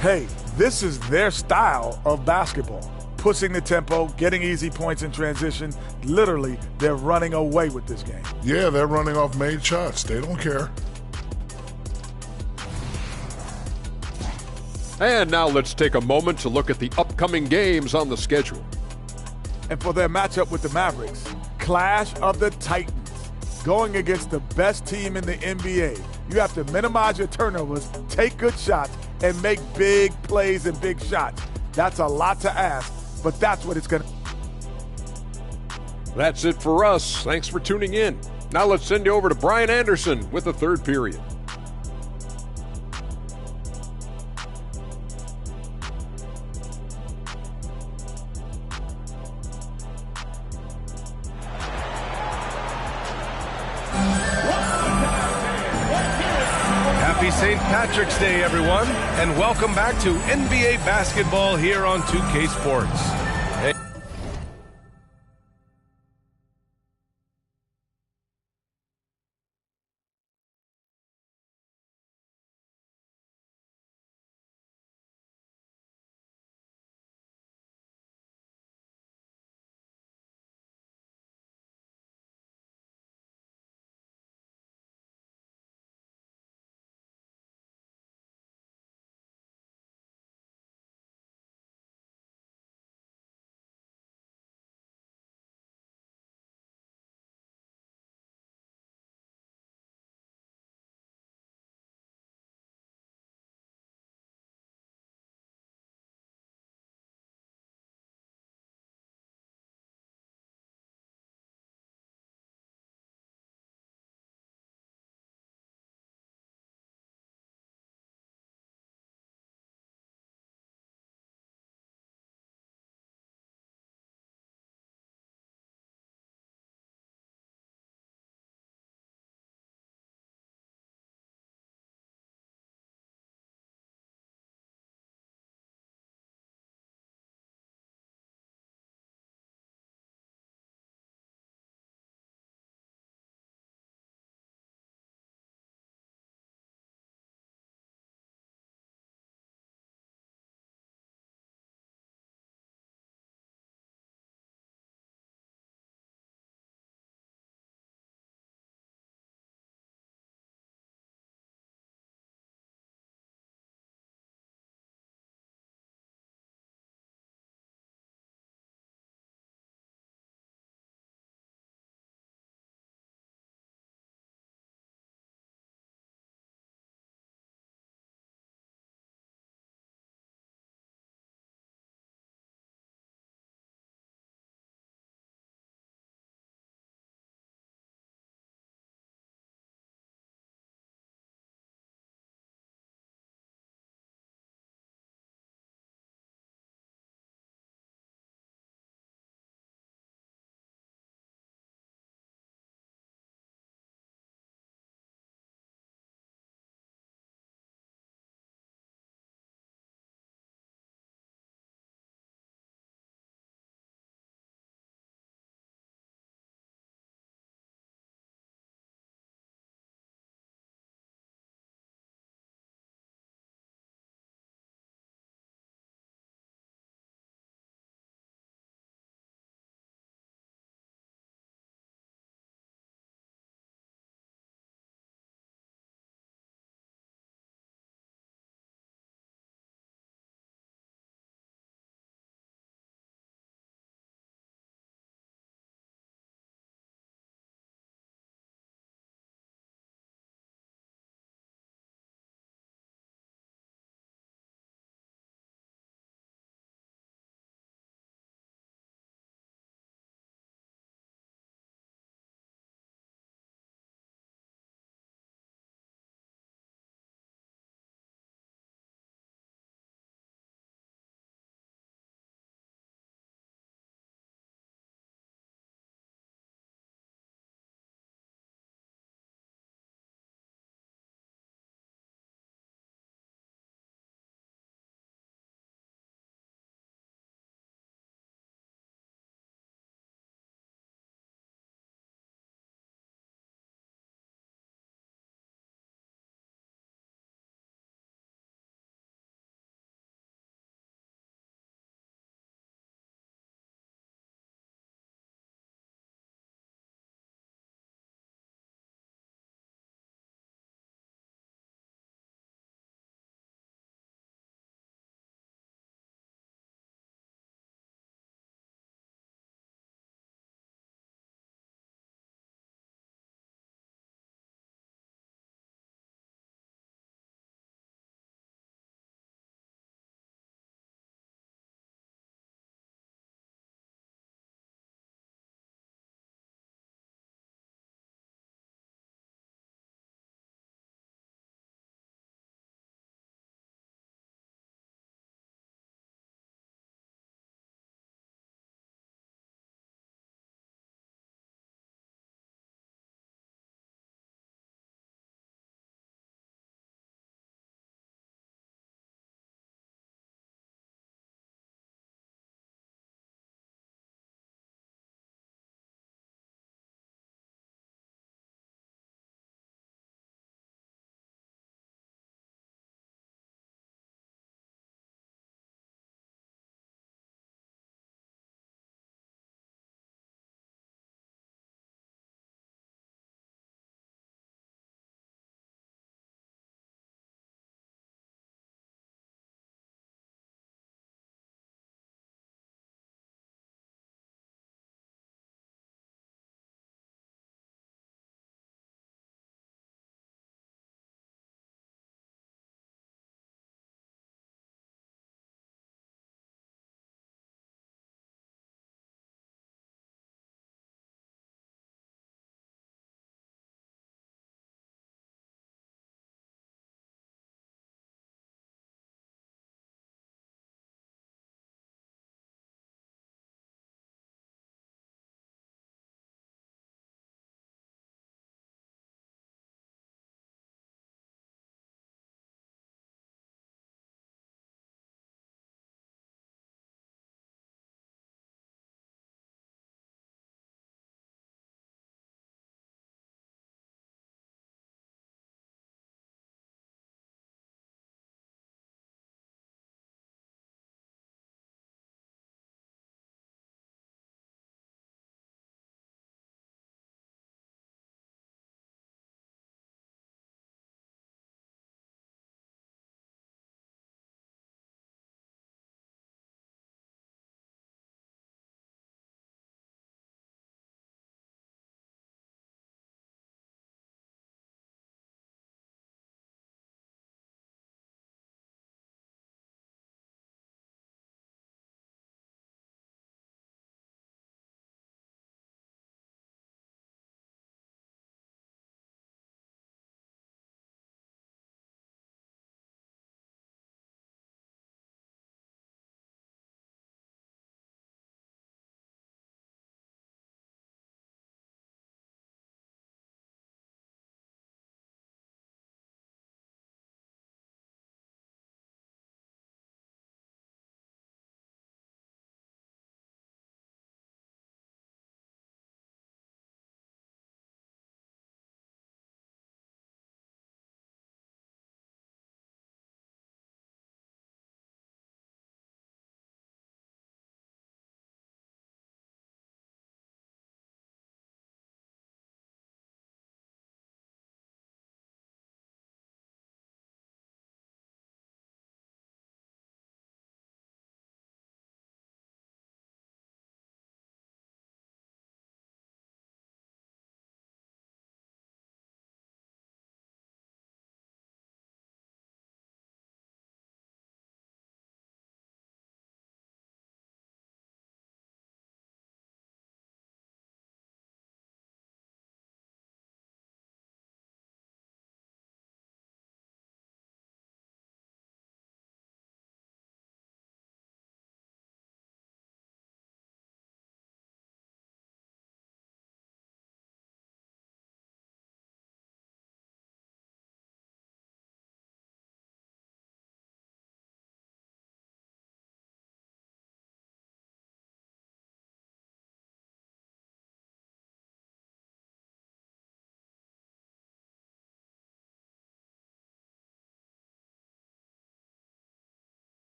Hey, this is their style of basketball. Pushing the tempo, getting easy points in transition. Literally, they're running away with this game. Yeah, they're running off made shots. They don't care. And now let's take a moment to look at the upcoming games on the schedule. And for their matchup with the Mavericks, Clash of the Titans, going against the best team in the NBA. You have to minimize your turnovers, take good shots, and make big plays and big shots. That's a lot to ask, but that's what it's going to. That's it for us. Thanks for tuning in. Now let's send you over to Brian Anderson with the third period. Happy St. Patrick's Day, everyone, and welcome back to NBA basketball here on 2K Sports.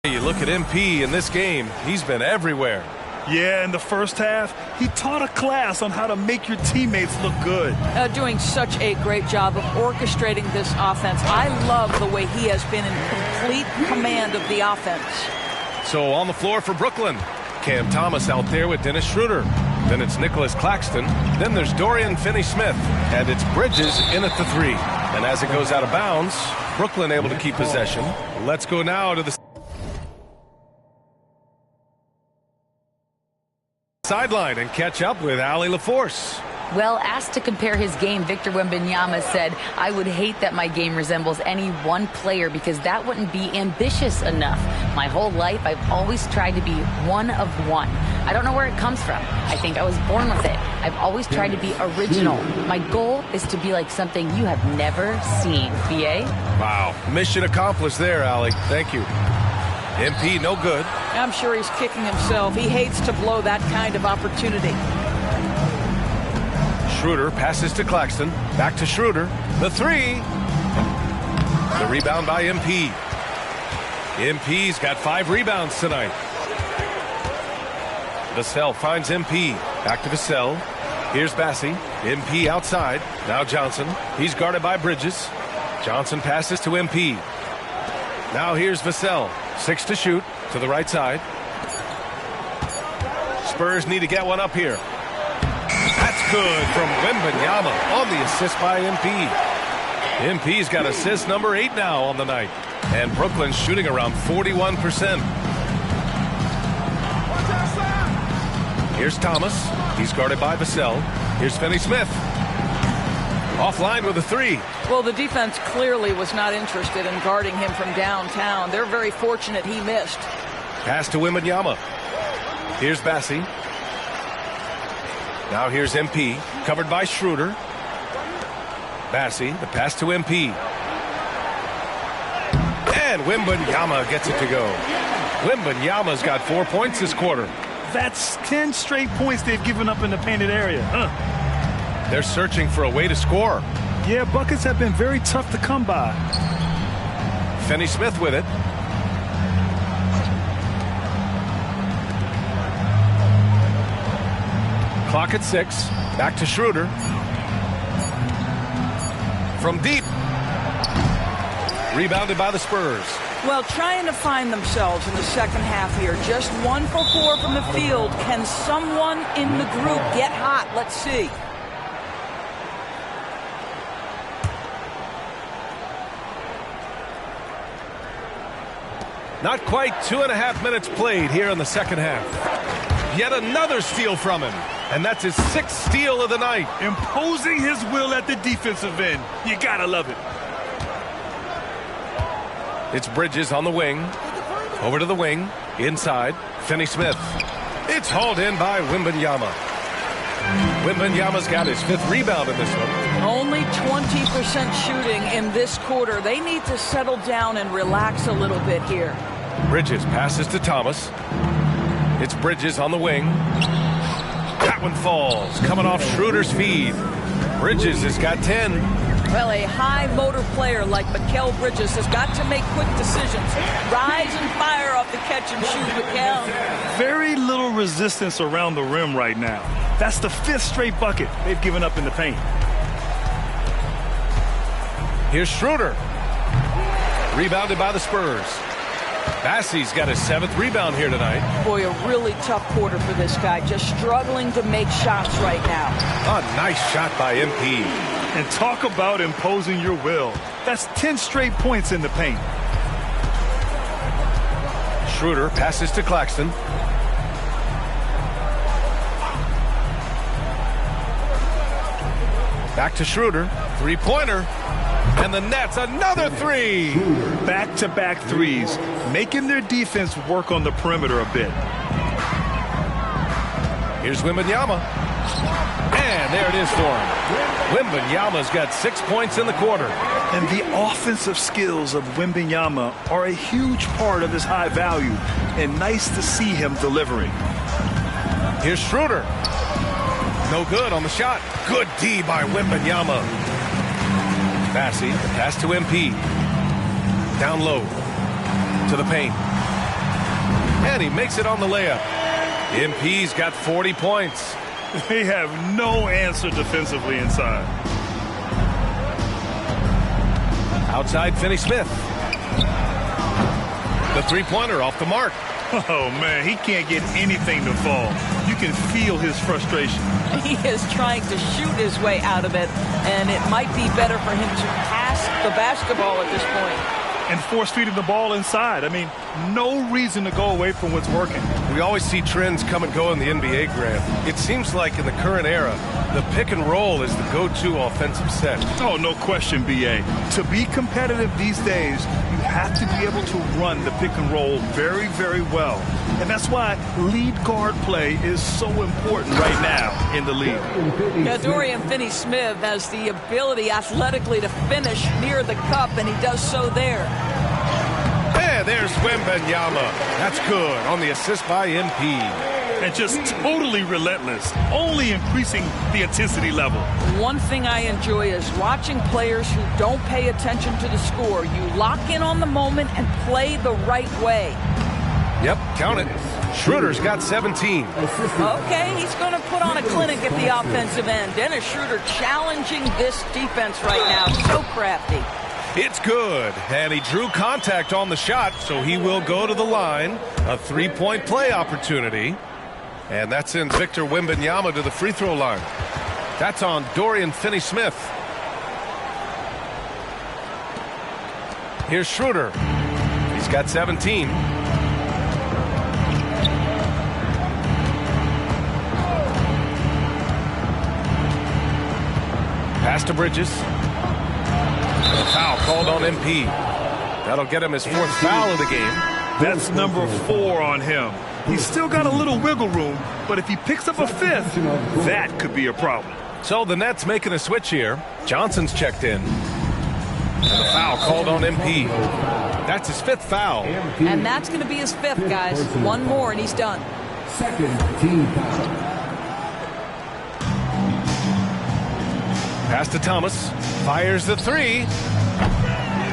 You look at MP in this game, he's been everywhere. Yeah, in the first half, he taught a class on how to make your teammates look good. Doing such a great job of orchestrating this offense. I love the way he has been in complete command of the offense. So on the floor for Brooklyn, Cam Thomas out there with Dennis Schroeder. Then it's Nicholas Claxton. Then there's Dorian Finney-Smith. And it's Bridges in at the 3. And as it goes out of bounds, Brooklyn able to keep possession. Let's go now to the sideline and catch up with Allie LaForce. Well, asked to compare his game, Victor Wembanyama said, "I would hate that my game resembles any one player because that wouldn't be ambitious enough. My whole life, I've always tried to be one of one. I don't know where it comes from. I think I was born with it. I've always tried to be original. My goal is to be like something you have never seen." BA? Wow. Mission accomplished there, Allie. Thank you. MP, no good. I'm sure he's kicking himself. He hates to blow that kind of opportunity. Schroeder passes to Claxton. Back to Schroeder. The 3. The rebound by MP. MP's got 5 rebounds tonight. Vassell finds MP. Back to Vassell. Here's Bassi. MP outside. Now Johnson. He's guarded by Bridges. Johnson passes to MP. Now here's Vassell. 6 to shoot to the right side. Spurs need to get one up here. That's good from Wembanyama on the assist by MP. MP's got assist number 8 now on the night. And Brooklyn's shooting around 41%. Here's Thomas. He's guarded by Vassell. Here's Finney-Smith. Offline with a 3. Well, the defense clearly was not interested in guarding him from downtown. They're very fortunate he missed. Pass to Wembanyama. Here's Bassi. Now here's MP, covered by Schroeder. Bassi, the pass to MP. And Wembanyama gets it to go. Wembanyama's got 4 points this quarter. That's 10 straight points they've given up in the painted area. They're searching for a way to score. Yeah, buckets have been very tough to come by. Finney-Smith with it. Clock at 6. Back to Schroeder. From deep. Rebounded by the Spurs. Well, trying to find themselves in the second half here. Just 1 for 4 from the field. Can someone in the group get hot? Let's see. Not quite 2.5 minutes played here in the second half. Yet another steal from him. And that's his 6th steal of the night. Imposing his will at the defensive end. You gotta love it. It's Bridges on the wing. Over to the wing. Inside. Finney-Smith. It's hauled in by Wembanyama. Wembanyama's got his 5th rebound in this one. Only 20% shooting in this quarter. They need to settle down and relax a little bit here. Bridges passes to Thomas. It's Bridges on the wing. That one falls. Coming off Schroeder's feed. Bridges has got 10. Well, a high motor player like Mikal Bridges has got to make quick decisions. Rise and fire off the catch and shoot, Mikal. Very little resistance around the rim right now. That's the 5th straight bucket they've given up in the paint. Here's Schroeder. Rebounded by the Spurs. Bassi's got his 7th rebound here tonight. Boy, a really tough quarter for this guy. Just struggling to make shots right now. A nice shot by MP. And talk about imposing your will. That's 10 straight points in the paint. Schroeder passes to Claxton. Back to Schroeder. 3-pointer. And the Nets, another 3. Back-to-back threes, making their defense work on the perimeter a bit. Here's Wembanyama. And there it is for him. Wembanyama's got 6 points in the quarter. And the offensive skills of Wembanyama are a huge part of his high value. And nice to see him delivering. Here's Schroeder. No good on the shot. Good D by Wembanyama. Bassi, pass to MP. Down low to the paint. And he makes it on the layup. MP's got 40 points. They have no answer defensively inside. Outside, Finney-Smith. The three-pointer off the mark. Oh, man, he can't get anything to fall. You can feel his frustration. He is trying to shoot his way out of it, and it might be better for him to pass the basketball at this point. And force-feeding the ball inside. I mean, no reason to go away from what's working. We always see trends come and go in the NBA, Grant. It seems like in the current era, the pick and roll is the go-to offensive set. Oh, no question, B.A. To be competitive these days, you have to be able to run the pick and roll very, very well. And that's why lead guard play is so important right now in the league. Yeah, Dorian Finney-Smith has the ability athletically to finish near the cup, and he does so there. Hey, there's Wembanyama. That's good on the assist by MP. And just totally relentless, only increasing the intensity level. One thing I enjoy is watching players who don't pay attention to the score. You lock in on the moment and play the right way. Yep, count it. Schroeder's got 17. Okay, he's going to put on a clinic at the offensive end. Dennis Schroeder challenging this defense right now. So crafty. It's good, and he drew contact on the shot, so he will go to the line. A three-point play opportunity, and that sends Victor Wembanyama to the free throw line. That's on Dorian Finney-Smith. Here's Schroeder. He's got 17. Pass to Bridges. A foul called on MP. That'll get him his fourth foul of the game. That's number 4 on him. He's still got a little wiggle room, but if he picks up a fifth, that could be a problem. So the Nets making a switch here. Johnson's checked in. And a foul called on MP. That's his 5th foul. And that's going to be his 5th, guys. One more and he's done. Second team foul. Pass to Thomas. Fires the three.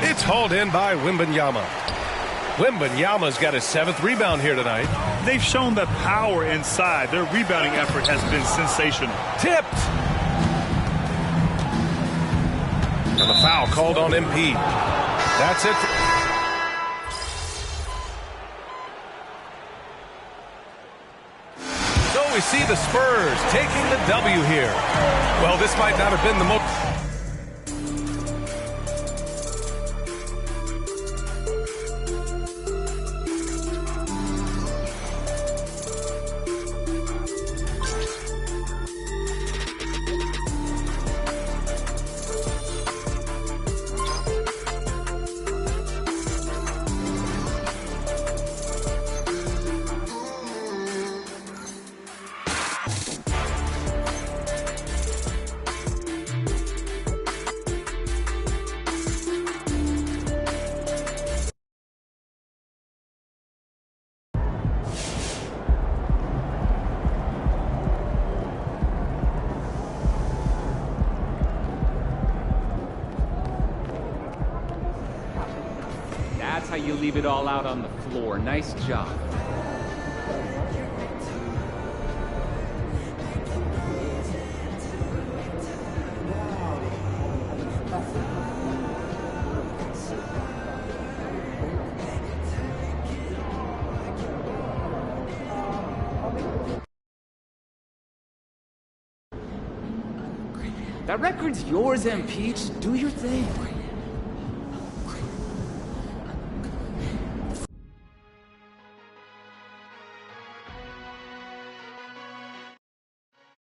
It's hauled in by Wembanyama. Wembanyama's got his 7th rebound here tonight. They've shown that power inside. Their rebounding effort has been sensational. Tipped. And the foul called on MP. That's it. So we see the Spurs taking the W here. Well, this might not have been the most... That's how you leave it all out on the floor. Nice job. That record's yours, MP. Just do your thing.